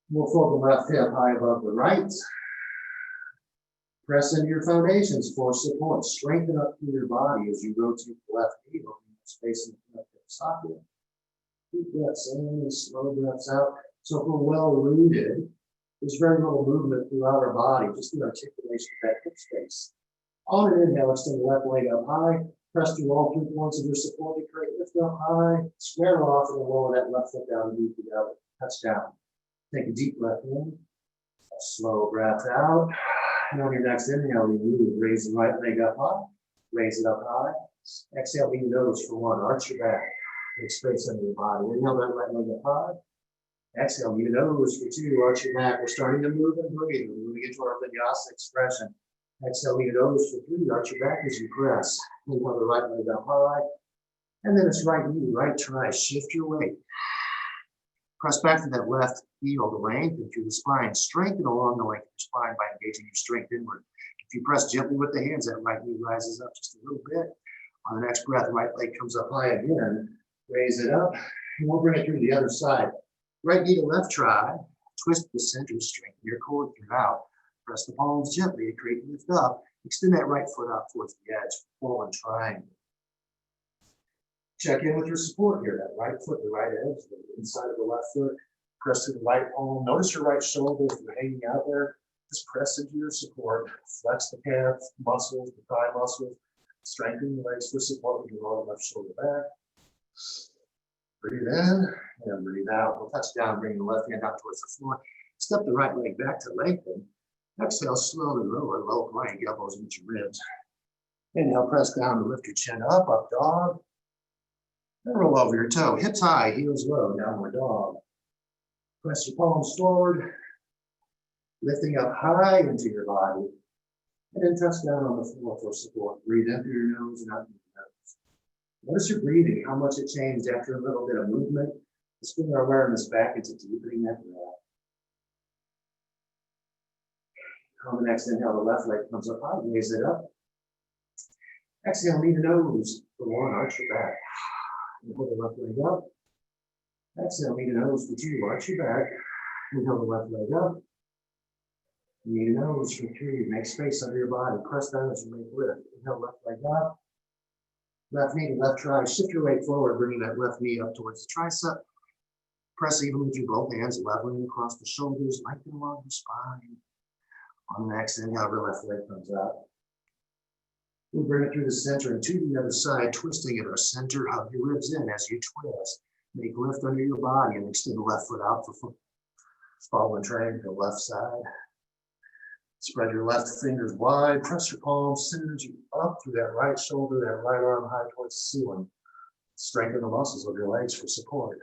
We'll fold the left hip high above the right. Press into your foundations for support. Strengthen up through your body as you rotate the left knee, opening space in the left hip socket. Deep breaths in and slow breaths out. So if we're well rooted, there's very little movement throughout our body, just the articulation of that hip space. On an inhale, extend the left leg up high. Press through all 3 points of your support to create lift up high. Square off and lower that left foot down and move the other. Touch down. Take a deep breath in, a slow breath out. And on your next inhale, we move, raise the right leg up high, raise it up high. Exhale, lean nose for one, arch your back, make space under your body. Inhale that right leg up high, Exhale, knee to nose for 2, arch your back. We're starting to move and breathe. We're moving into our vinyasa expression. Exhale, knee to nose for 3, arch your back as you press. Inhale the right leg up high. And then it's right knee, right try. Shift your weight. Press back to that left heel to lengthen through the spine. Strengthen along the length of your spine by engaging your strength inward. If you press gently with the hands, that right knee rises up just a little bit. On the next breath, right leg comes up high again. Raise it up, and we'll bring it through the other side. Right knee to left try. Twist the center, strengthen your core throughout. Press the palms gently to create lift up. Extend that right foot out towards the edge. Forward triangle. Check in with your support here. That right foot, the right edge, the inside of the left foot. Press to the right palm. Notice your right shoulder if you're hanging out there. Just press into your support. Flex the calf muscles, the thigh muscles. Strengthen the legs for support with your lower left shoulder back. Breathe in and breathe out. We'll touch down, bring the left hand out towards the floor. Step the right leg back to lengthen. Exhale, slowly lower, low plank, elbows into your ribs. Inhale, press down to lift your chin up, up dog. And roll over your toe. Hips high, heels low, downward dog. Press your palms forward, lifting up high into your body. And then touch down on the floor for support. Breathe in through your nose and out through your nose. Notice your breathing, how much it changed after a little bit of movement. Let's bring our awareness back into deepening that breath. On the next inhale, the left leg comes up high, raise it up. Exhale, knee to nose for 1, arch your back. And pull the left leg up. Exhale, knee to nose for 2, arch your back. Inhale the left leg up. Knee to nose for 3, make space under your body. Press down as you make lift. Inhale, left leg up. Left knee to left try. Shift your weight forward, bringing that left knee up towards the tricep. Press evenly through both hands, leveling across the shoulders, lengthen along the spine. On the next inhale, the left leg comes out. We'll bring it through the center and to the other side, twisting at our center. Hug your ribs in as you twist. Make lift under your body and extend the left foot out for following triangle, left side. Spread your left fingers wide. Press your palms, send energy up through that right shoulder, that right arm high towards the ceiling. Strengthen the muscles of your legs for support.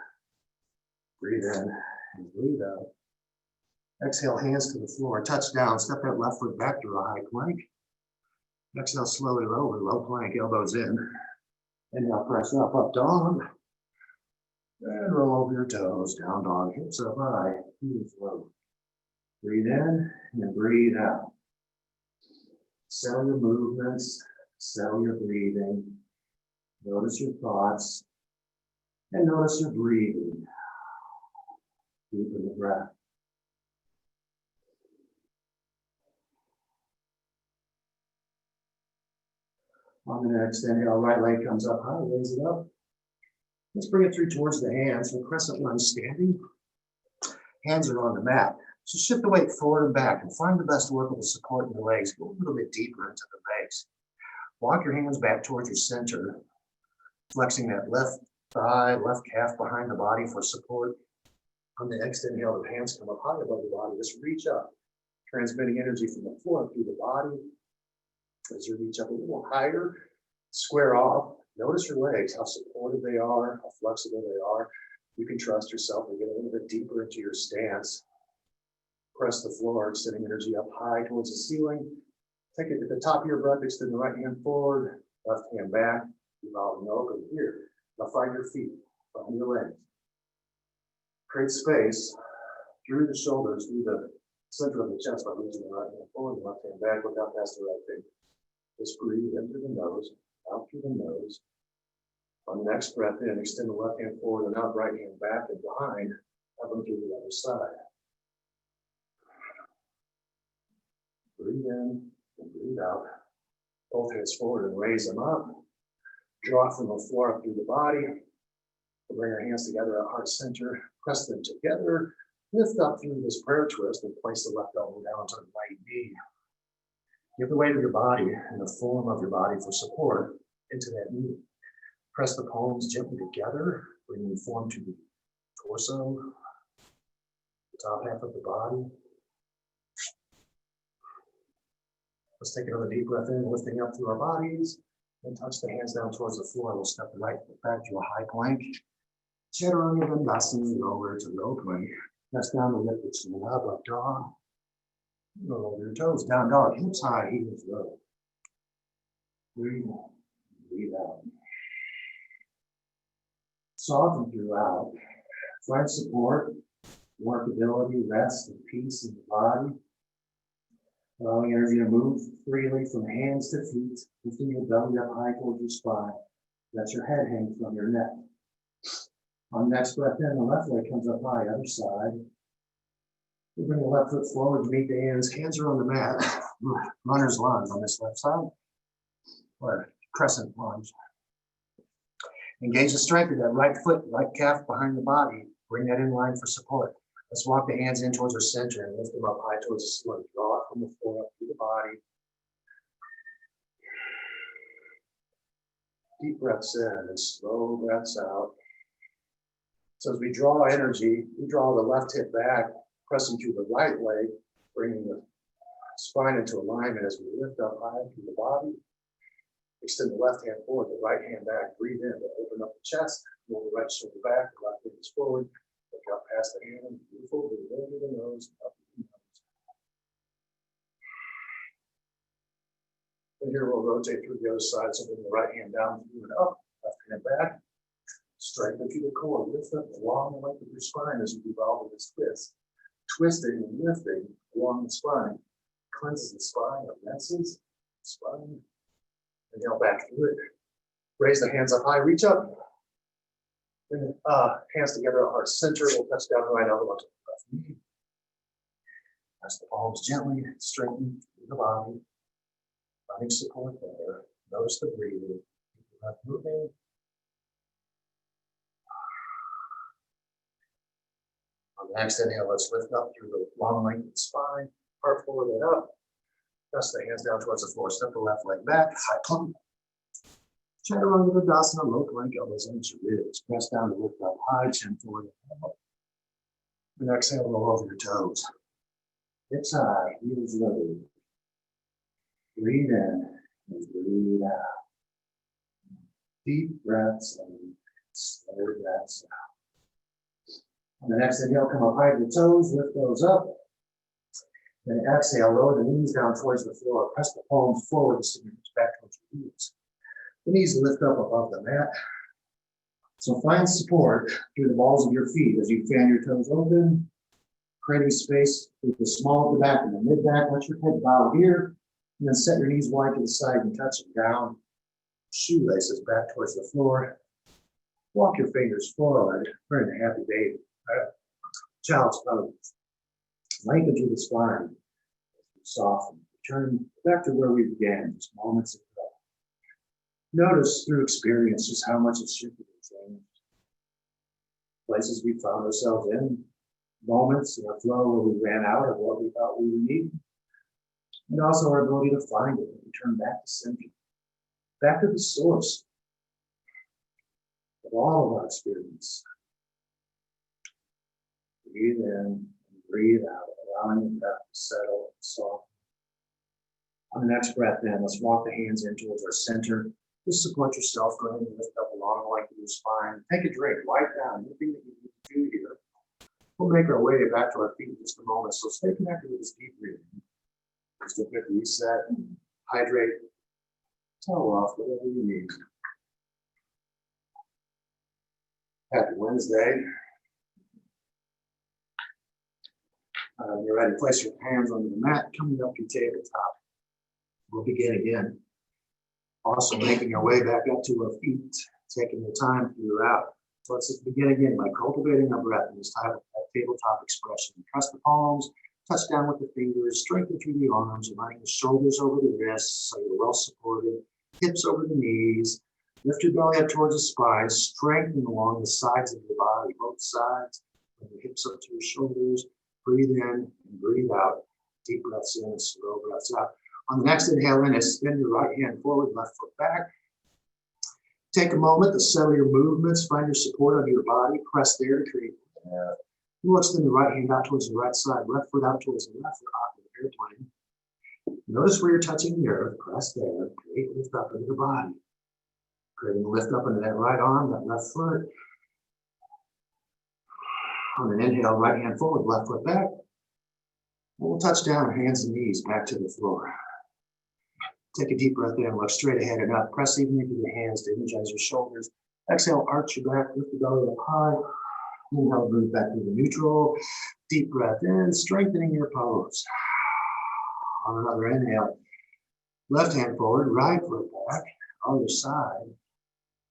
Breathe in and breathe out. Exhale, hands to the floor. Touch down. Step that left foot back to a high plank. Exhale, slowly lower, low plank, elbows in. Inhale, press up, up dog. And roll over your toes, down dog, hips up high, heels low. Breathe in and breathe out. Settle your movements, settle your breathing. Notice your thoughts and notice your breathing. Deepen the breath. On the next inhale, right leg comes up high, raise it up. Let's bring it through towards the hands. So crescent lunge standing. Hands are on the mat. So shift the weight forward and back and find the best workable support in the legs. Go a little bit deeper into the legs. Walk your hands back towards your center, flexing that left thigh, left calf behind the body for support. On the next inhale, the hands come up high above the body. Just reach up, transmitting energy from the floor through the body. As you reach up a little higher, square off. Notice your legs, how supportive they are, how flexible they are. You can trust yourself and get a little bit deeper into your stance. Press the floor, extending energy up high towards the ceiling. Take it at the top of your breath, extend the right hand forward, left hand back, revolving over here. Now find your feet, find your legs. Create space through the shoulders, through the center of the chest by reaching the right hand forward, left hand back, look out past the right finger. Just breathe in through the nose, out through the nose. On the next breath in, extend the left hand forward and out, right hand back and behind, have them through the other side. Breathe in and breathe out. Both hands forward and raise them up. Draw from the floor up through the body. Bring your hands together at heart center. Press them together. Lift up through this prayer twist and place the left elbow down to the right knee. Give the weight of your body and the form of your body for support into that knee. Press the palms gently together, bringing the form to the torso, the top half of the body. Let's take another deep breath in, lifting up through our bodies, and touch the hands down towards the floor. We'll step the right foot back to a high plank. Chaturanga Dandasana, lower to low plank. Press down to lift the chin up dog. Roll over your toes, down dog, hips high, heels low. Breathe in, breathe out. Soften throughout. Find support, workability, rest, and peace in the body. Allowing energy to move freely from hands to feet, lifting your belly up high towards your spine. Let your head hang from your neck. On the next breath in, the left leg comes up high, other side. We bring the left foot forward to meet the hands are on the mat. Runner's lunge on this left side, or crescent lunge. Engage the strength of that right foot, right calf behind the body. Bring that in line for support. Let's walk the hands in towards our center and lift them up high towards the ceiling. Draw it from the floor up through the body. Deep breaths in and slow breaths out. So as we draw energy, we draw the left hip back, pressing through the right leg, bringing the spine into alignment as we lift up high through the body. Extend the left hand forward, the right hand back. Breathe in to open up the chest. Roll the right shoulder back, the left hand is forward. Look out past the hand. Beautiful. Breathe over the nose, up the nose. And here we'll rotate through the other side. So bring the right hand down through and up, left hand back. Strengthen through the core. Lift up along the length of your spine as you evolve in this twist. Twisting and lifting along the spine. Cleanses the spine, rinses the spine. Inhale back through it. Raise the hands up high, reach up. Bring the hands together at heart center. We'll touch down the right elbow to the left knee. Press the palms gently, straighten through the body. Finding support there. Notice the breathing. Keep the breath moving. On the next inhale, let's lift up through the long length of the spine. Heart forward and up. Press the hands down towards the floor. Step the left leg back. High plank. Chaturanga Dandasana, low plank, elbows into ribs. Press down to lift up high, chin forward and up. And exhale, roll over your toes. Hips high, heels low. Breathe in and breathe out. Deep breaths and slow breaths out. On the next inhale, come up high to the toes, lift those up. Then exhale, lower the knees down towards the floor. Press the palms forward to send your hips back towards your heels. The knees lift up above the mat. So find support through the balls of your feet as you fan your toes open, creating space with the small of the back and the mid back. Let your head bow here, and then set your knees wide to the side and touch them down. Shoelaces back towards the floor. Walk your fingers forward. We're in a happy baby. Child's pose. Lengthen through the spine. Soften. Return back to where we began, just moments ago. Notice through experience just how much it's shifted and changed. Places we found ourselves in, moments in our flow where we ran out of what we thought we would need. And also our ability to find it and return back to center. Back to the source of all of our experience. Breathe in and breathe out, allowing the breath to settle and soften. On the next breath in, let's walk the hands in towards our center. Just support yourself. Go ahead and lift up along the length of your spine. Take a drink, wipe down, anything that you need to do here. We'll make our way back to our feet in just a moment. So stay connected with this deep breathing. Just a quick reset, hydrate, towel off, whatever you need. Happy Wednesday. You're ready to place your hands on the mat, coming up your tabletop. We'll begin again. Also making our way back up to our feet, taking the time throughout. So let's just begin again by cultivating our breath in this type of tabletop expression. Press the palms, touch down with the fingers, strengthen through the arms, aligning the shoulders over the wrists so you're well supported, hips over the knees. Lift your belly up towards the spine, strengthen along the sides of your body, both sides. Bring the hips up to your shoulders. Breathe in and breathe out. Deep breaths in and slow breaths out. On the next inhale in, extend your right hand forward, left foot back. Take a moment to settle your movements. Find your support under your body. Press there to create. We'll extend the right hand out towards the right side, left foot out towards the left foot, out of the airplane. Notice where you're touching the earth. Press there. Create lift up into the body. Creating a lift up into that right arm, that left foot. On an inhale, right hand forward, left foot back. We'll touch down, hands and knees back to the floor. Take a deep breath in, look straight ahead and up. Press evenly through the hands to energize your shoulders. Exhale, arch your back, lift the belly up high. Inhale, move back into neutral. Deep breath in, strengthening your pose. On another inhale, left hand forward, right foot back, other side.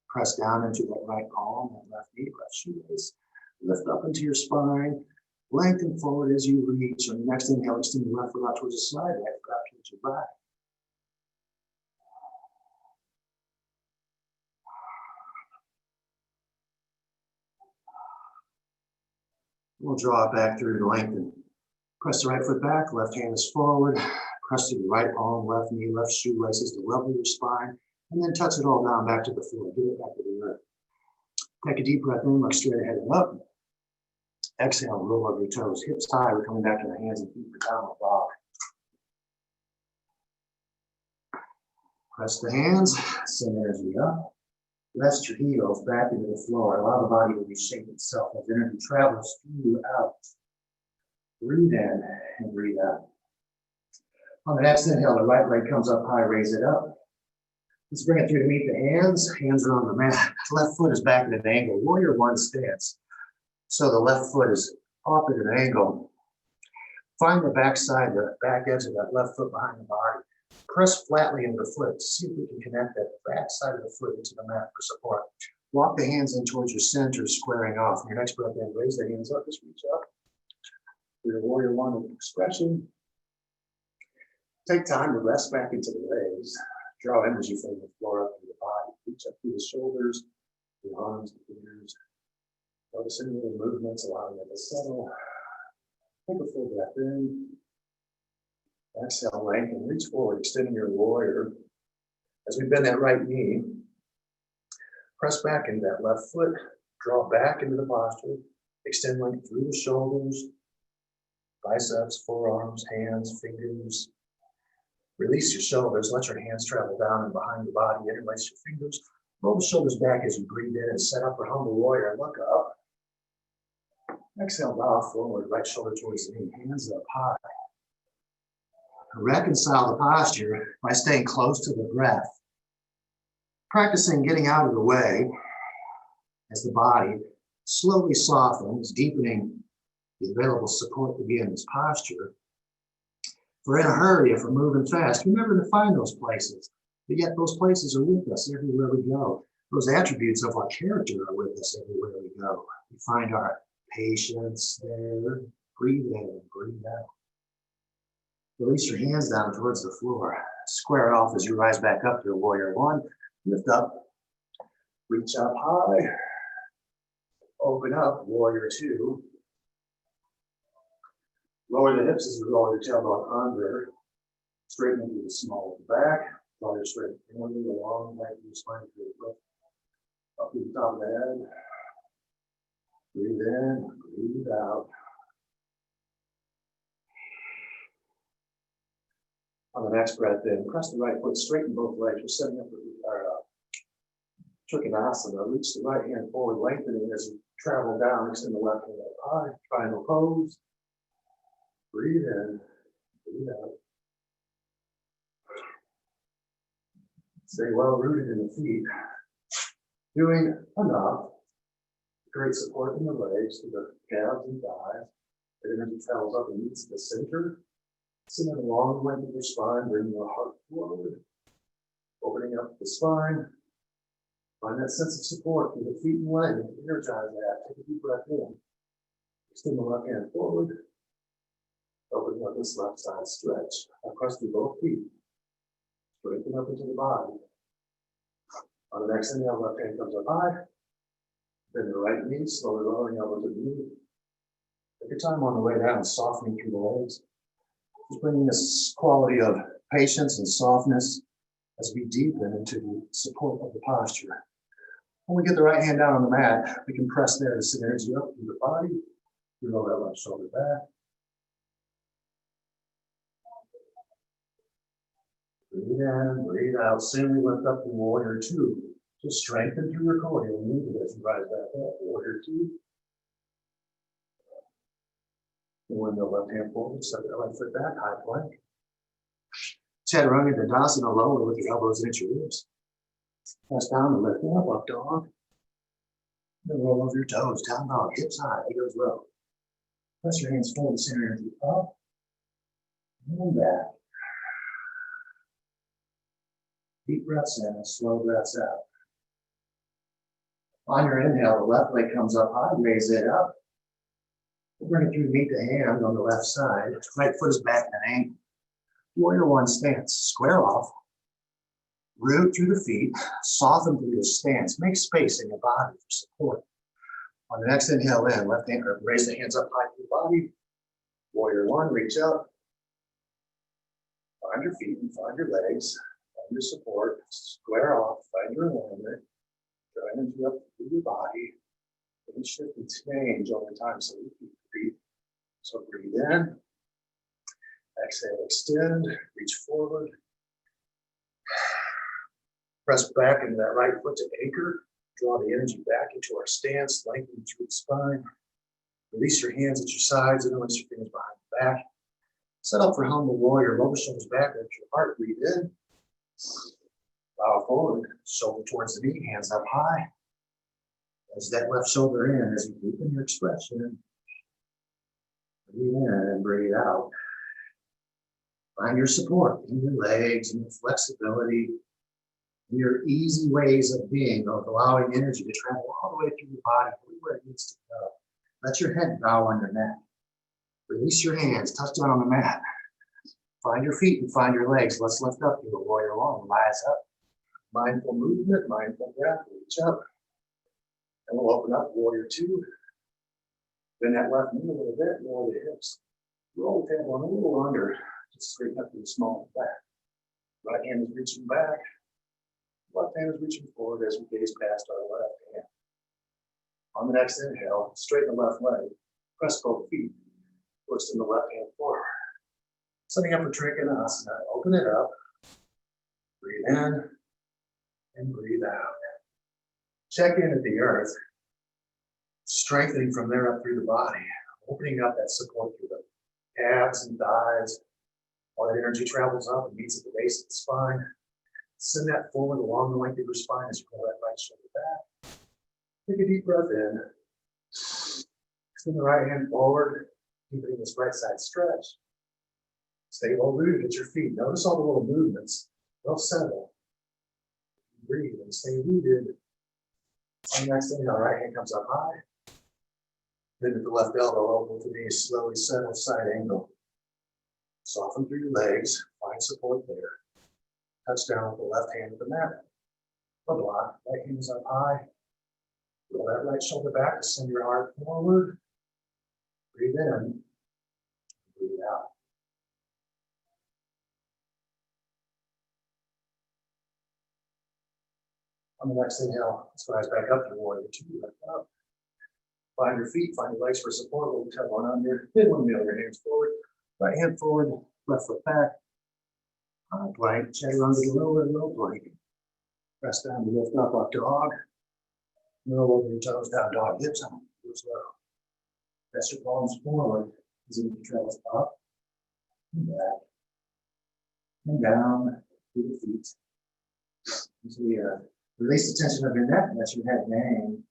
Press down into that right palm, that left knee, left shoelace. Lift up into your spine. Lengthen forward as you reach. On the next inhale, extend the left foot out towards the side, right foot out towards your back. We'll draw it back through and lengthen. Press the right foot back, left hand is forward. Press through the right palm, left knee, left shoelaces to level your spine, and then touch it all down back to the floor. Get it back to the earth. Take a deep breath in, look straight ahead and up. Exhale, roll over your toes, hips high. We're coming back to the hands and feet for downward dog. Press the hands, send energy up. Rest your heels back into the floor. Allow the body to reshape itself as energy travels through you out. Breathe in and breathe out. On the next inhale, the right leg comes up high, raise it up. Let's bring it through to meet the hands. Hands are on the mat. Left foot is back at an angle. Warrior one stance. So the left foot is off at an angle. Find the back side, the back edge of that left foot behind the body. Press flatly into the foot to see if we can connect that back side of the foot into the mat for support. Walk the hands in towards your center, squaring off. On your next breath in, raise the hands up, just reach up. Do the warrior one expression. Take time to rest back into the legs. Draw energy from the floor up to the body. Reach up through the shoulders, the arms, the fingers. Notice any little movements, allowing it to settle. Take a full breath in. Exhale, lengthen, reach forward, extending your warrior. As we bend that right knee, press back into that left foot, draw back into the posture, extend length through the shoulders, biceps, forearms, hands, fingers. Release your shoulders, let your hands travel down and behind the body, interlace your fingers, roll the shoulders back as you breathe in and set up for humble warrior, look up. Exhale, bow forward, right shoulder towards the knee, hands up high. Reconcile the posture by staying close to the breath. Practicing getting out of the way as the body slowly softens, deepening the available support to be in this posture. If we're in a hurry, if we're moving fast, remember to find those places. But yet those places are with us everywhere we go. Those attributes of our character are with us everywhere we go. We find our patience there. Breathe in, breathe out. Release your hands down towards the floor. Square it off as you rise back up to warrior one. Lift up, reach up high. Open up, warrior two. Lower the hips as you roll your tailbone under. Straighten into the small of the back. Draw your straight family along, back to your spine. Up to the top of the head. Breathe in, breathe out. On the next breath in, press the right foot, straighten both legs. We're setting up our Trikonasana. Reach the right hand forward, lengthening as you travel down. Extend the left hand up high. Triangle pose. Breathe in, breathe out. Stay well rooted in the feet. Doing enough. Great support in the legs to the calves and thighs. The energy travels up and meets the center. Send it along the length of your spine, bring your heart forward. Opening up the spine. Find that sense of support through the feet and legs. Energize that. Take a deep breath in. Extend the left hand forward. Opening up this left side stretch. Across through both feet. Straighten up into the body. On the next inhale, left hand comes up high. Bend the right knee, slowly lowering elbow to the knee. Take your time on the way down, softening through the legs. Just bringing this quality of patience and softness as we deepen into the support of the posture. When we get the right hand down on the mat, we can press there to send energy up through the body. You roll that left shoulder back. Breathe in, breathe out. Soon we lift up the warrior two. Just strengthen through your core. You'll need it as you rise back up. Warrior two. Windmill left hand forward, step that right foot back, high plank. Chaturanga Dandasana lower with your elbows into your ribs. Press down and lift up dog. Then roll over your toes, down dog, hips high, heels low. Press your hands forward, center energy up and back. Deep breaths in, slow breaths out. On your inhale, the left leg comes up high, raise it up. We'll bring it through, meet the hand on the left side. Right foot is back at an angle. Warrior one stance, square off. Root through the feet, soften through the stance. Make space in your body for support. On the next inhale in, left hand, raise the hands up high through the body. Warrior one, reach up. Find your feet and find your legs. Find your support. Square off, find your alignment. Draw energy up through your body. And shift and change over time so you can breathe. So breathe in. Exhale, extend, reach forward. Press back into that right foot to anchor. Draw the energy back into our stance, lengthen through the spine. Release your hands at your sides and release your fingers behind the back. Set up for humble warrior. Lower shoulders back, lift your heart, breathe in. Bow forward, shoulder towards the knee, hands up high. As that left shoulder in, as you deepen your expression. Breathe in and breathe out. Find your support in your legs and your flexibility, and your easy ways of being, of allowing energy to travel all the way through your body, where it needs to go. Let your head bow on your neck. Release your hands, touch down on the mat. Find your feet and find your legs. Let's lift up to a warrior one, rise up. Mindful movement, mindful breath, reach up. And we'll open up warrior two. Bend that left knee a little bit, lower the hips. Roll the tailbone a little under. Just straighten up to the small back. Right hand is reaching back. Left hand is reaching forward as we gaze past our left hand. On the next inhale, straighten the left leg. Press both feet. Twist in the left hand forward. Setting up for Trikonasana. Open it up. Breathe in and breathe out. Check in at the earth. Strengthening from there up through the body. Opening up that support through the calves and thighs. All that energy travels up and meets at the base of the spine. Send that forward along the length of your spine as you pull that right shoulder back. Take a deep breath in. Extend the right hand forward, keeping this right side stretch. Stay well rooted at your feet. Notice all the little movements. They'll settle. Breathe and stay rooted. On the next inhale, right hand comes up high. Then at the left elbow, open to the knee, slowly settle side angle. Soften through your legs, find support there. Touch down with the left hand at the mat. A block, right hand is up high. Roll that right shoulder back to send your heart forward. Breathe in, breathe out. On the next inhale, let's rise back up to warrior two, lift up. Find your feet, find your legs for support, little tailbone under. Then windmill your hands forward. Right hand forward, left foot back. High plank, chaturanga to low plank. Press down to lift up dog. Roll over your toes, down dog, hips on, hips low. Press your palms forward as you travel up and back and down through the feet. As we release the tension of your neck, let your head hang.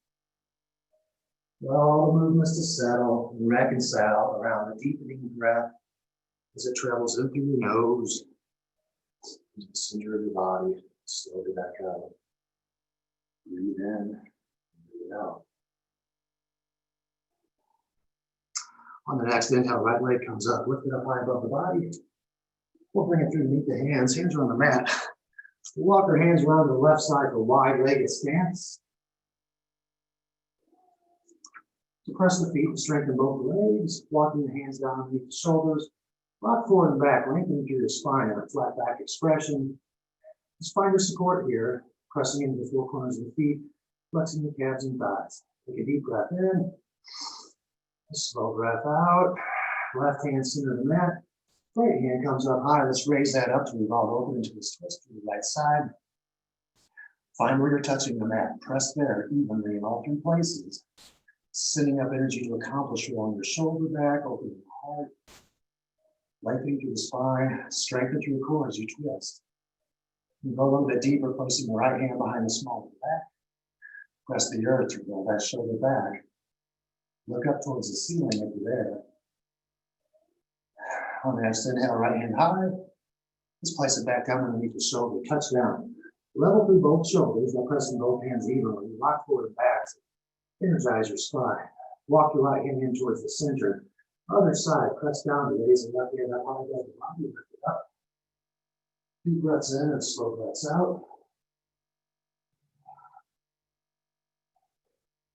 All the movements to settle and reconcile around the deepening breath as it travels in through your nose, into the center of your body, slowly back out. Breathe in, breathe out. On the next inhale, right leg comes up, lift it up high above the body. We'll bring it through to meet the hands. Hands are on the mat. We'll walk our hands around to the left side for wide-legged stance. So press the feet and strengthen both legs, walking the hands down underneath the shoulders. Rock forward and back, lengthening through the spine in a flat back expression. Just find your support here, pressing into the four corners of the feet, flexing the calves and thighs. Take a deep breath in, a slow breath out. Left hand center of the mat. Right hand comes up high. Let's raise that up to revolve open into this twist to the right side. Find where you're touching the mat. Press there evenly in all three places. Sending up energy to accomplish along your shoulder back, opening the heart. Lengthening through the spine, strengthen through the core as you twist. You go a little bit deeper, placing the right hand behind the small of the back. Press the earth to roll that shoulder back. Look up towards the ceiling if you're there. On the next inhale, right hand high. Just place it back down underneath the shoulder. Touch down. Level through both shoulders by pressing both hands evenly. Rock forward and back. Energize your spine. Walk your right hand in towards the center. Other side, press down to raise the left hand up high above the body. Lift it up. Deep breaths in and slow breaths out.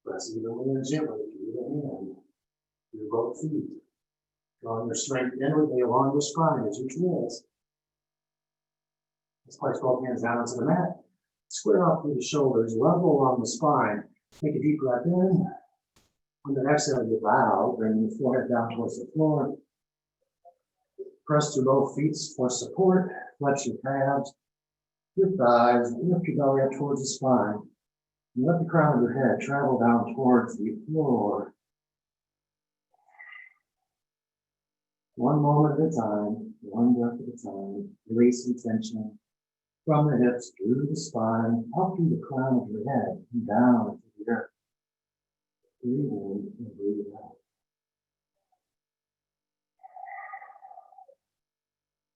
Press evenly and gently through the hand, through both feet. Drawing your strength inwardly along the spine as you twist. Let's place both hands down onto the mat. Square off through the shoulders, level along the spine. Take a deep breath in. On the exhale, you bow, bring the forehead down towards the floor. Press through both feet for support. Flex your calves, your thighs, lift your belly up towards the spine. And let the crown of your head travel down towards the floor. One moment at a time, one breath at a time. Release the tension from the hips through the spine, up through the crown of your head, and down into the earth. Breathe in and breathe out.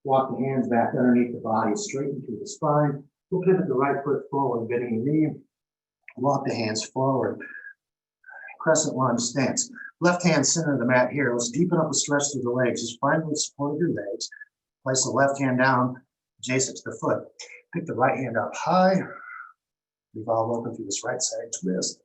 Walk the hands back underneath the body, straighten through the spine. We'll pivot the right foot forward, bending the knee. Walk the hands forward. Crescent lunge stance. Left hand center of the mat here. Let's deepen up the stretch through the legs. Just find the support of your legs. Place the left hand down adjacent to the foot. Pick the right hand up high. Revolve open through this right side twist.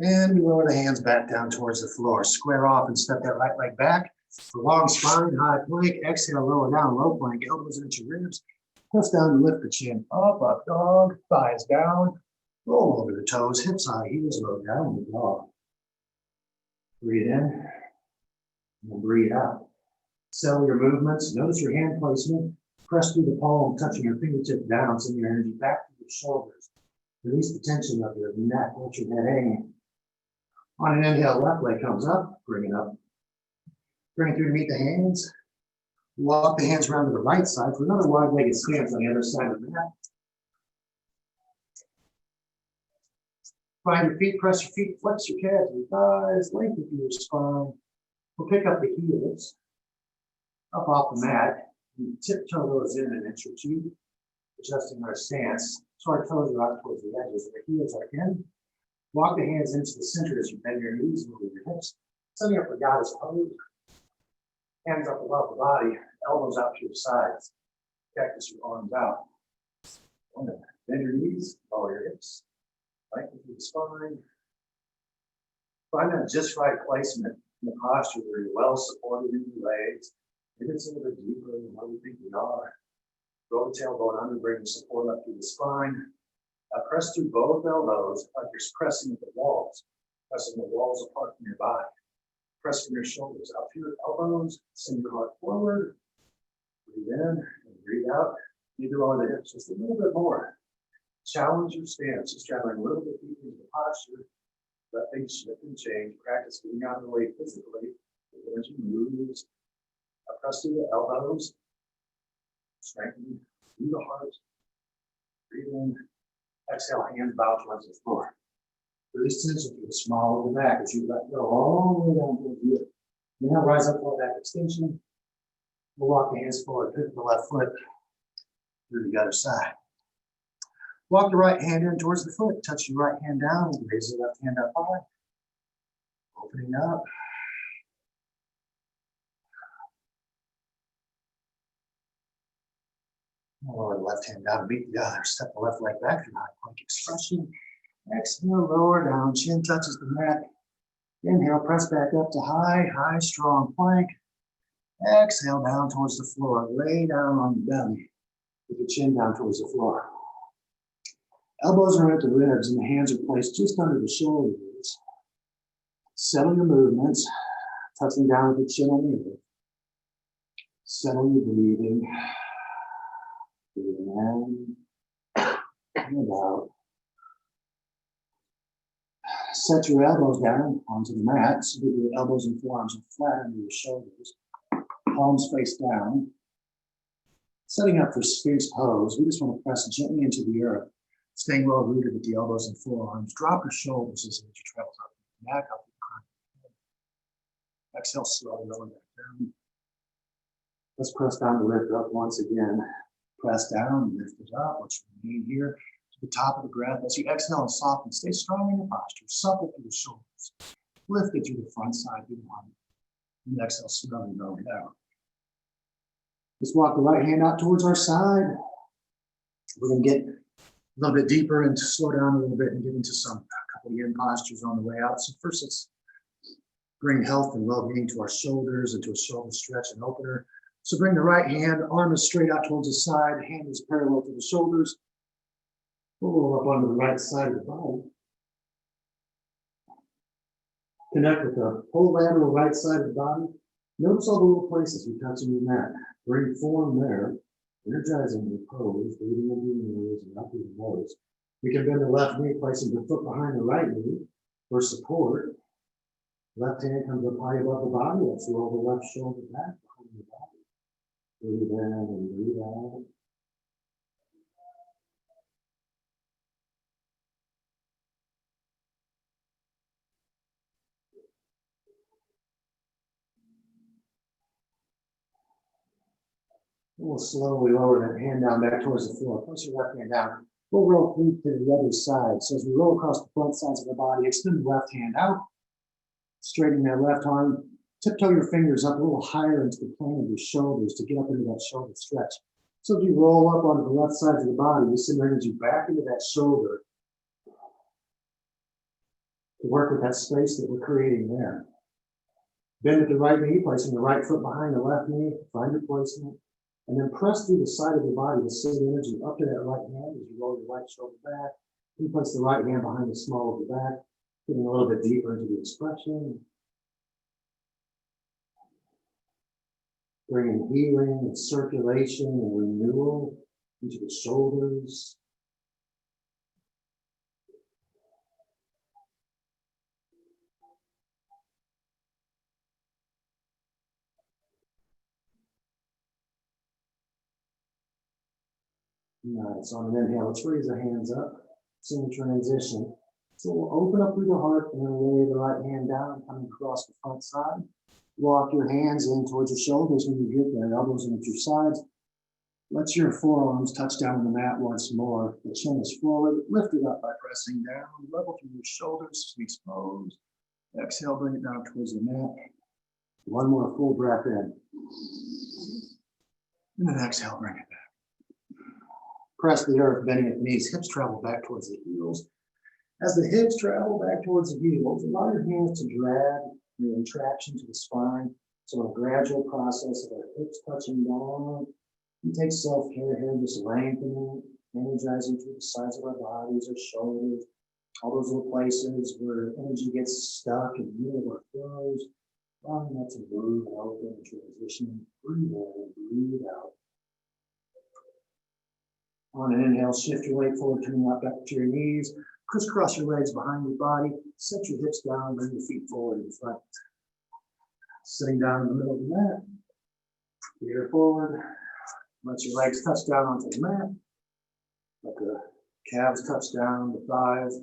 And we lower the hands back down towards the floor. Square off and step that right leg back. Long spine, high plank. Exhale, lower down, low plank. Elbows into ribs. Press down and lift the chin. Up, up dog. Thighs down. Roll over the toes. Hips high, heels low, down the dog. Breathe in. And breathe out. Settle your movements. Notice your hand placement. Press through the palm, touching your fingertip down. Send your energy back to your shoulders. Release the tension of your neck. Let your head hang. On an inhale, left leg comes up. Bring it up. Bring it through to meet the hands. Walk the hands around to the right side for another wide-legged stance on the other side of the mat. Find your feet, press your feet, flex your calves and thighs, lengthen through your spine. We'll pick up the heels up off the mat. And tiptoe those in an inch or two, adjusting our stance. So our toes are out towards the edges and the heels are in. Walk the hands into the center as you bend your knees and move your hips. Setting up for goddess pose. Hands up above the body, elbows out to your sides. Cactus your arms out. Bend your knees, lower your hips. Lengthen through the spine. Find that just right placement in the posture where you're well supported in your legs. Maybe it's a little bit deeper than what we think we are. Roll the tailbone under, bring the support up through the spine. Press through both elbows like you're pressing at the walls. Pressing the walls apart from your body. Press from your shoulders out through your elbows. Send your heart forward. Breathe in and breathe out. Maybe lower the hips just a little bit more. Challenge your stance. Just traveling a little bit deeper into the posture. Let things shift and change. Practice getting out of the way physically. The energy moves. Press through the elbows. Strengthen through the heart. Breathe in. Exhale, hands bow towards the floor. Release tension through the small of the back as you let go all the way down towards the earth. Now rise up for back extension. We'll walk the hands forward, pivot the left foot through the other side. Walk the right hand in towards the foot. Touch your right hand down and raise the left hand up high. Opening up. Lower the left hand down, meet the other. Step the left leg back through high plank expression. Exhale, lower down, chin touches the mat. Inhale, press back up to high, strong plank. Exhale, down towards the floor. Lay down on your belly with your chin down towards the floor. Elbows are at the ribs and the hands are placed just under the shoulders. Settle your movements, touching down with the chin on the earth. Settle your breathing. Breathing in and out. Set your elbows down onto the mat so that your elbows and forearms are flat under your shoulders. Palms face down. Setting up for Sphinx pose, we just want to press gently into the earth, staying well rooted with the elbows and forearms. Drop your shoulders as energy travels up the neck, up the crown. Exhale, slowly lower back down. Let's press down to lift up once again. Press down, lift it up. Let's remain here to the top of the breath. As you exhale and soften, stay strong in your posture. Supple through the shoulders. Lift it through the front side of the body. And exhale, slowly lower down. Let's walk the right hand out towards our side. We're going to get a little bit deeper and slow down a little bit and get into a couple of yin postures on the way out. So first, let's bring health and well-being to our shoulders, into a shoulder stretch and opener. So bring the right hand, arm is straight out towards the side, hand is parallel to the shoulders. We'll roll up onto the right side of the body. Connect with the whole lateral right side of the body. Notice all the little places you touch in your mat. Bring form there, energizing your pose, breathing into your nose and up your nose. We can bend the left knee, placing the foot behind the right knee for support. Left hand comes up high above the body. Let's roll the left shoulder back behind the body. Breathe in and breathe out. We'll slowly lower that hand down back towards the floor. Press your left hand down. We'll roll through to the other side. So as we roll across the front sides of the body, extend the left hand out. Straighten that left arm. Tiptoe your fingers up a little higher into the plane of your shoulders to get up into that shoulder stretch. So if you roll up onto the left side of the body, you send energy back into that shoulder to work with that space that we're creating there. Bend at the right knee, placing the right foot behind the left knee. Find your placement. And then press through the side of the body to send energy up to that right hand as you roll your right shoulder back. You place the right hand behind the small of the back, getting a little bit deeper into the expression. Bringing healing and circulation and renewal into the shoulders. Nice. On an inhale, let's raise our hands up. Same transition. So we'll open up through the heart and then lay the right hand down, coming across the front side. Walk your hands in towards your shoulders when you get there, elbows in at your sides. Let your forearms touch down on the mat once more. The chin is forward. Lift it up by pressing down. Level through your shoulders, Sphinx pose. Exhale, bring it down towards the mat. One more full breath in. And then exhale, bring it back. Press the earth, bending at the knees. Hips travel back towards the heels. As the hips travel back towards the heels, allow your hands to drag the traction to the spine. So a gradual process of our hips touching down. You take self-care here, just lengthening, energizing through the sides of our bodies, our shoulders, all those little places where energy gets stuck in the middle of our throws. Allowing that to move and open and transition. Breathe in and breathe out. On an inhale, shift your weight forward, coming up back to your knees. Crisscross your legs behind your body. Set your hips down, bring your feet forward in front. Sitting down in the middle of the mat. Feet are forward. Let your legs touch down onto the mat. Let the calves touch down, the thighs.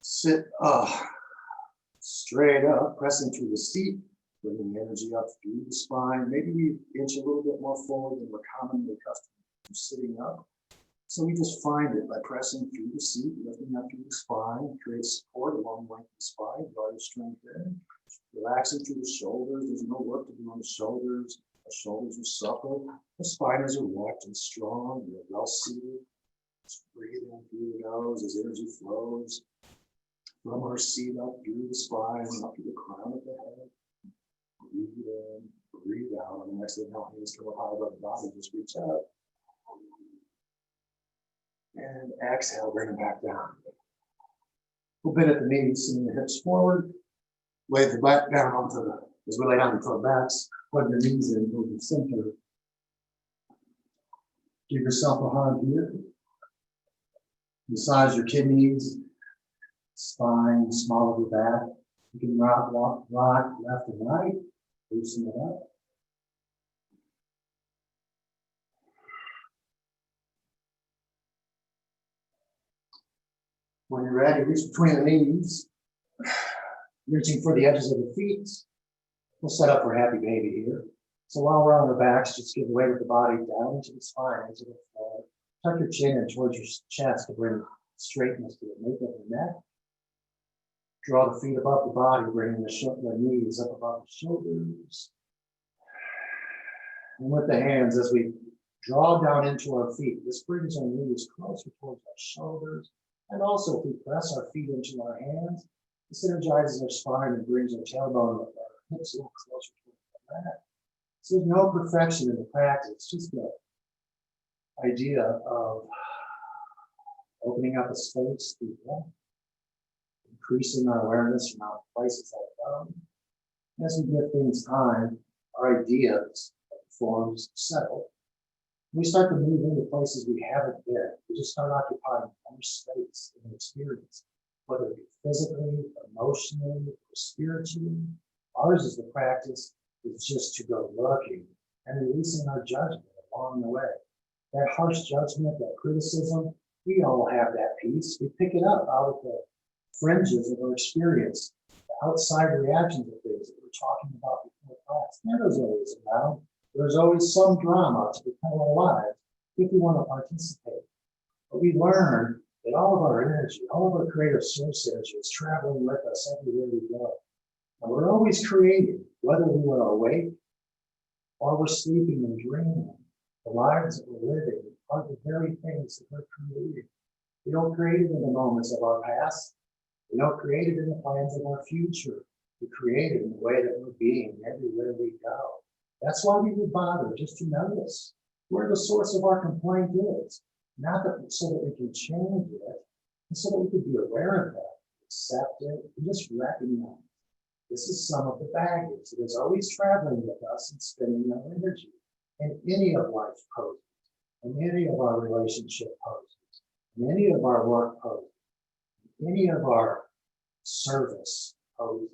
Sit up, straight up, pressing through the seat, bringing energy up through the spine. Maybe we inch a little bit more forward than we're commonly accustomed to sitting up. So we just find it by pressing through the seat, lifting up through the spine, create support along the length of the spine, draw your strength in. Relaxing through the shoulders. There's no work to do on the shoulders. The shoulders are supple. The spine is erect and strong. You're well seated. Just breathe in through the nose as energy flows from our seat up through the spine, up to the crown of the head. Breathe in, breathe out. On the next inhale, hands come up high above the body. Just reach up. And exhale, bring it back down. We'll bend at the knees, sending the hips forward. Lay the back down onto the, as we lay down into our backs, plug your knees in, move the center. Give yourself a hug here. Massage your kidneys. spine, small of your back. You can rock left and right, loosen it up. When you're ready, reach between the knees, reaching for the edges of the feet. We'll set up for happy baby here. So while we're on our backs, just give the weight of the body down into the spine, into the floor. Tuck your chin in towards your chest to bring straightness to the nape of the neck. Draw the feet above the body, bringing the knees up above the shoulders. And with the hands, as we draw down into our feet, this brings our knees closer towards our shoulders. And also, if we press our feet into our hands, this energizes our spine and brings our tailbone with our hips a little closer towards the mat. So there's no perfection in the practice, just the idea of opening up a space through breath, increasing our awareness from out places that are done. As we give things time, our ideas, forms settle. We start to move into places we haven't been. We just start occupying more space in experience, whether it be physically, emotionally, or spiritually. Ours is the practice is just to go looking and releasing our judgment along the way. That harsh judgment, that criticism, we all have that piece. We pick it up out of the fringes of our experience, the outside reactions of things that we're talking about before class. There's always around. There's always some drama to become our lives if we want to participate. But we learn that all of our energy, all of our creative source energy is traveling with us everywhere we go. And we're always creating, whether we are awake or we're sleeping and dreaming. The lives that we're living are the very things that we're creating. We don't create it in the moments of our past. We don't create it in the plans of our future. We create it in the way that we're being everywhere we go. That's why we would bother just to notice where the source of our complaint is. Not that so that we can change it, but so that we can be aware of that, accept it, and just recognize this is some of the baggage that is always traveling with us and spinning our energy in any of life's poses, in any of our relationship poses, in any of our work poses, in any of our service poses.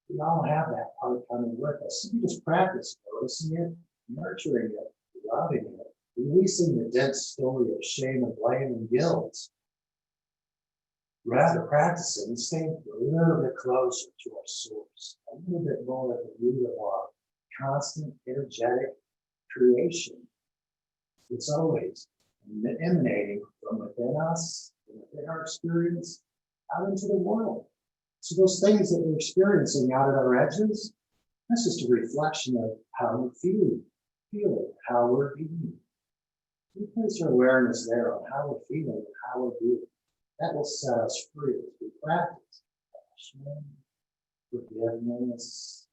We all have that part coming with us. So we just practice noticing it, nurturing it, loving it, releasing the dense story of shame and blame and guilt. Rather practicing, staying a little bit closer to our source, a little bit more at the root of our constant energetic creation. It's always emanating from within us, from within our experience, out into the world. So those things that we're experiencing out at our edges, that's just a reflection of how we're feeling, how we're being. We place our awareness there on how we're feeling and how we're being. That will set us free as we practice passion, forgiveness,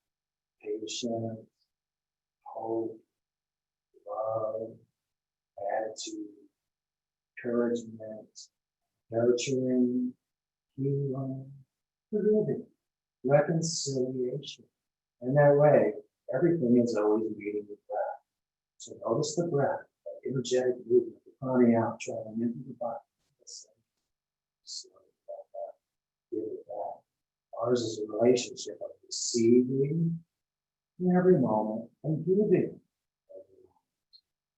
patience, hope, love, attitude, encouragement, nurturing, healing, forgiving, reconciliation. And that way, everything is always meeting with breath. So notice the breath, that energetic movement, the pranayama traveling into the body. Slow it back, give it back. Ours is a relationship of receiving in every moment and giving every moment.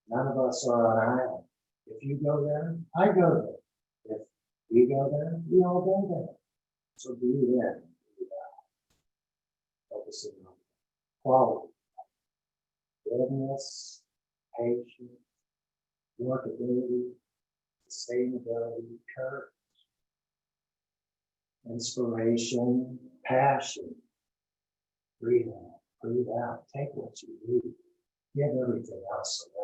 None of us are on an island. If you go there, I go there. If we go there, we all go there. So breathe in, breathe out. Focusing on quality, goodness, patience, workability, sustainability, courage, inspiration, passion. Breathe in, breathe out. Take what you need. Give everything else away.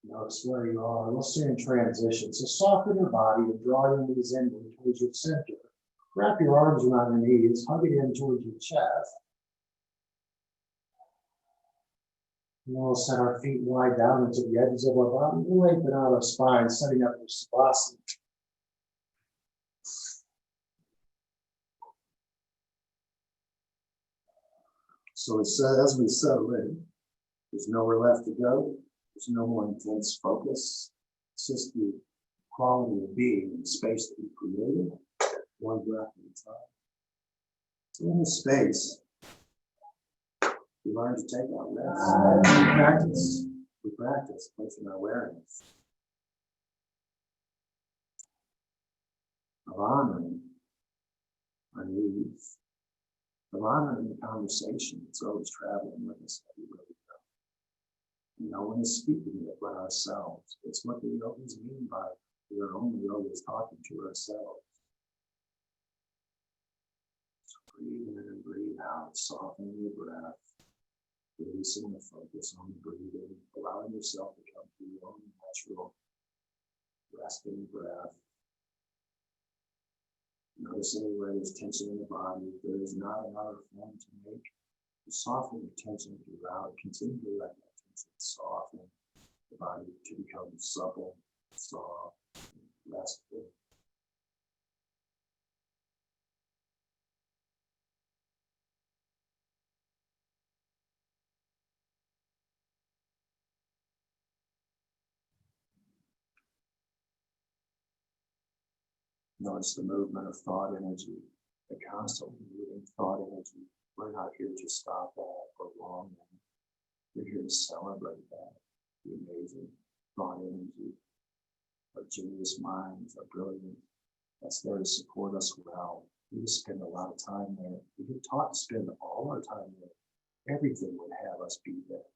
Notice where you are. We'll see in transition. So soften your body and draw your knees in towards your center. Wrap your arms around your knees, hug it in towards your chest. And we'll set our feet wide down into the edges of our body. We'll lengthen out our spine, setting up for Savasana. So as we settle in, there's nowhere left to go. There's no more intense focus. It's just the quality of being in the space that we created, one breath at a time. So in this space, we learn to take our rest. We practice placing our awareness of honoring our needs, of honoring the conversation that's always traveling with us everywhere we go. No one is speaking it but ourselves. It's what the yogis mean by we are only always talking to ourselves. So breathe in and breathe out, softening your breath, releasing the focus on the breathing, allowing yourself to come to your own natural resting breath. Notice anywhere there's tension in the body, if there is not another form to make, soften the tension throughout. Continue to let that tension soften the body to become supple, soft, restful. Notice the movement of thought energy, the constantly moving thought energy. We're not here to stop that or wrong that. We're here to celebrate that, the amazing thought energy. Our genius minds are brilliant. That's there to support us well. We just spend a lot of time there. We get taught to spend all our time there. Everything would have us be there.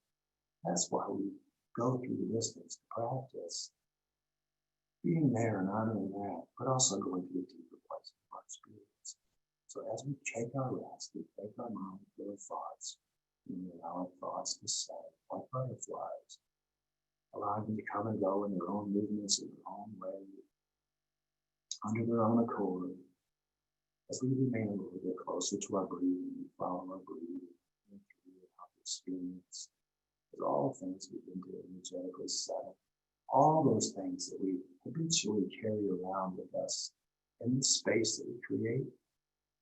That's why we go through the distance to practice. Being there and honoring that, but also going to the deeper place of our experience. So as we take our rest, we take our mind with our thoughts, and we allow our thoughts to set like butterflies, allowing them to come and go in their own movements in their own way, under their own accord. As we remain a little bit closer to our breathing, we follow our breathing and through our experience. With all things we can do energetically settle. All those things that we habitually carry around with us in the space that we create,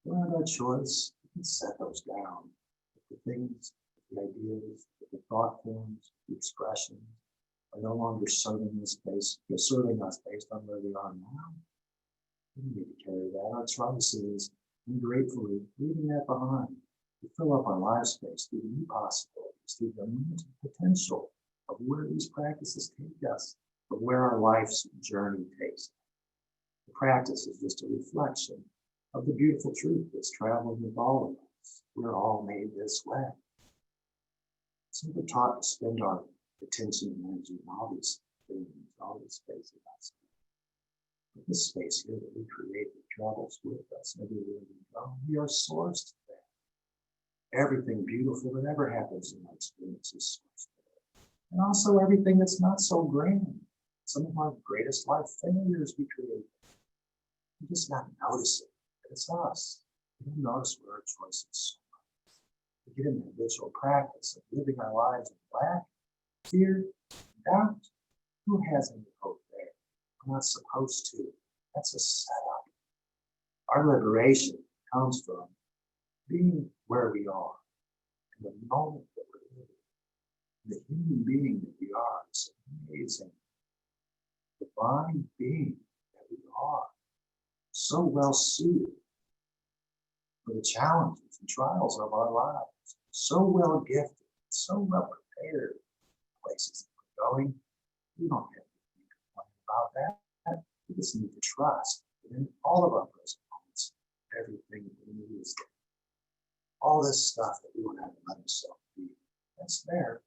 we have our choice. We can set those down. If the things, the ideas, the thought forms, the expressions are no longer serving us based on where we are now, we need to carry that. Our choice is, and gratefully, leaving that behind to fill up our life space through the new possibilities, through the unlimited potential of where these practices take us, of where our life's journey takes us. The practice is just a reflection of the beautiful truth that's traveling with all of us. We're all made this way. So we're taught to spend our attention and energy in all these things, all these spaces outside. But this space here that we create that travels with us everywhere we go, we are sourced to that. Everything beautiful that ever happens in our experience is sourced there. And also everything that's not so grand. Some of our greatest life failures we create. We just not notice it. It's us. We don't notice where our choices so much. We get in the habitual practice of living our lives in lack, fear, doubt. Who has any hope there? We're not supposed to. That's a setup. Our liberation comes from being where we are in the moment that we're living. The human being that we are is amazing. Divine being that we are. So well suited for the challenges and trials of our lives. So well gifted, so well prepared. Places that we're going, we don't have to complain about that. We just need to trust that in all of our present moments, everything that we need is there. All this stuff that we don't have to let ourselves be, that's there.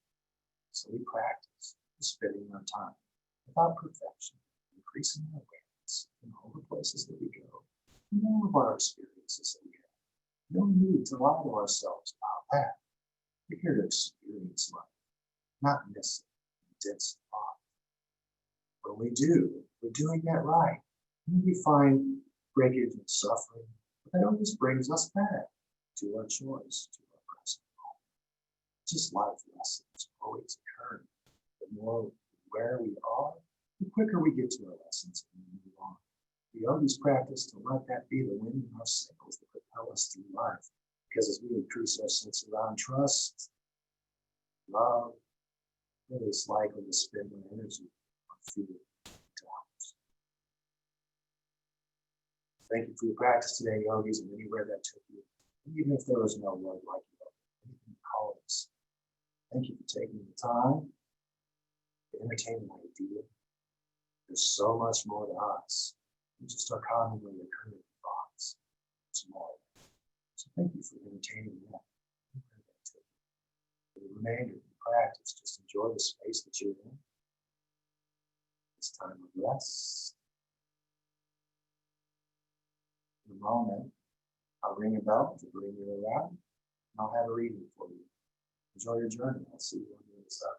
So we practice spending our time without perfection, increasing our awareness in all the places that we go, and all of our experiences that we have. No need to lie to ourselves about that. We're here to experience life, not miss it, dense thought. When we do, we're doing that right. And we find breakage and suffering, but that always brings us back to our choice, to our present moment. Just life lessons always occurring. The more where we are, the quicker we get to our lessons and we move on. We always practice to let that be the wind in our sails that propel us through life. Because as we increase our sense around trust, love, really it's likely to spend our energy on fear. Thank you for your practice today, yogis, and anywhere that took you. Even if there was no word like you call us. Thank you for taking the time to entertain an idea. There's so much more to us than just our commonly occurring thoughts. There's more. So thank you for entertaining that. For the remainder of the practice, just enjoy the space that you're in. This time of rest. In a moment, I'll ring a bell to bring you around, and I'll have a reading for you. Enjoy your journey. I'll see you on the other side.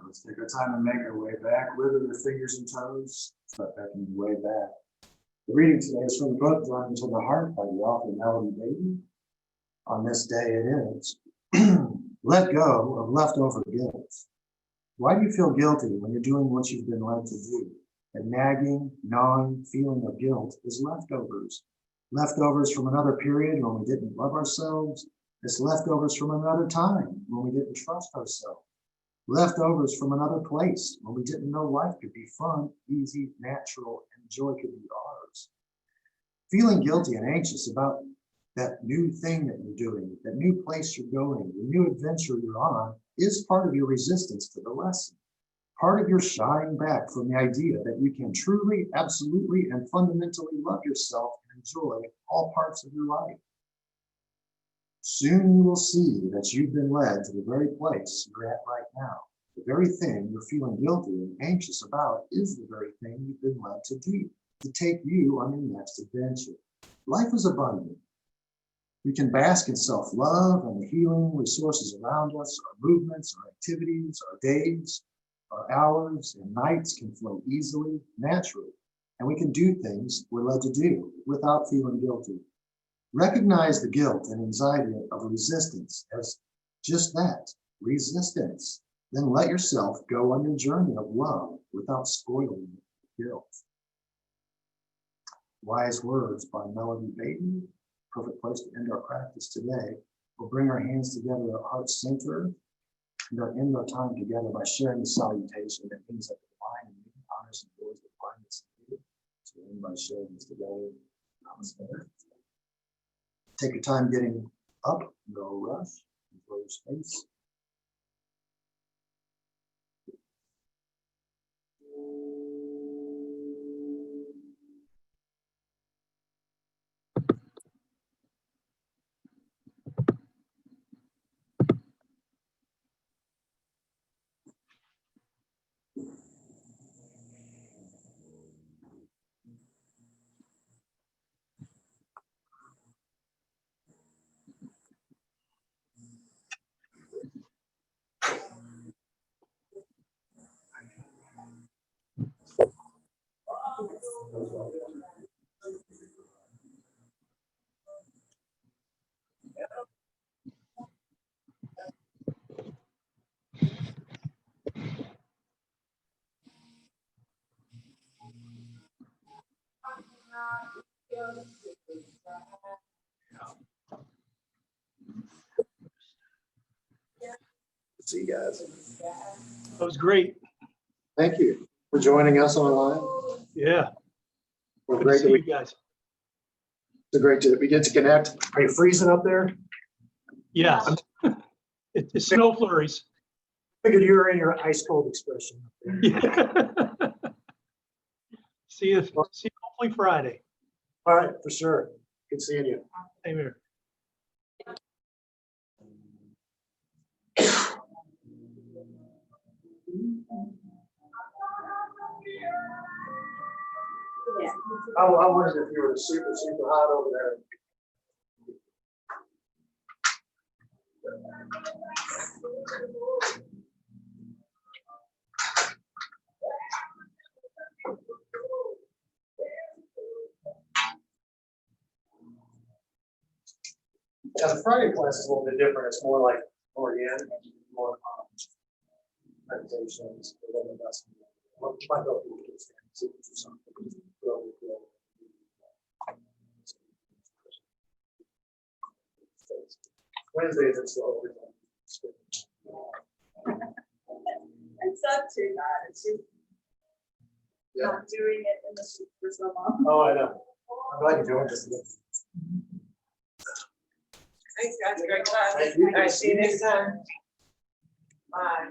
Let's take our time and make our way back. Wiggle your fingers and toes. Start backing your way back. The reading today is from the book Drawn to the Heart by the author Melody Beatty. On this day it is. Let go of leftover guilt. Why do you feel guilty when you're doing what you've been led to do? A nagging, gnawing feeling of guilt is leftovers. Leftovers from another period when we didn't love ourselves. It's leftovers from another time when we didn't trust ourselves. Leftovers from another place when we didn't know life could be fun, easy, natural, and joy could be ours. Feeling guilty and anxious about that new thing that you're doing, that new place you're going, the new adventure you're on is part of your resistance to the lesson. Part of your shying back from the idea that you can truly, absolutely, and fundamentally love yourself and enjoy all parts of your life. Soon you will see that you've been led to the very place you're at right now. The very thing you're feeling guilty and anxious about is the very thing you've been led to do, to take you on your next adventure. Life is abundant. We can bask in self-love and the healing resources around us. Our movements, our activities, our days, our hours and nights can flow easily, naturally, and we can do things we're led to do without feeling guilty. Recognize the guilt and anxiety of resistance as just that, resistance. Then let yourself go on your journey of love without spoiling the guilt. Wise words by Melody Beatty. Perfect place to end our practice today. We'll bring our hands together at heart center and end our time together by sharing the salutation that means that the divine and me honors and glories the divineness of you. So we'll end by sharing this together. Namaste. Take your time getting up, no rush, enjoy your space. See you guys. That was great. Thank you for joining us online. Yeah. We're Good to great see that you we guys. It's great to begin to connect. Are you freezing up there? Yes. It's snow flurries. Figured you were in your ice cold expression. See you hopefully Friday. All right, for sure. Good seeing you. Same here. I wondered if you were super, super hot over there. Yeah, the Friday class is a little bit different. It's more like organic, more meditations. Might go through it, see what you're saying. Wednesdays it's slow. It's not too bad, it's just Yeah. not doing it in the soup for so long. Oh, I know. I'm glad you're doing this. Thanks, guys, great class. Thank you. All right, see you next time. Bye.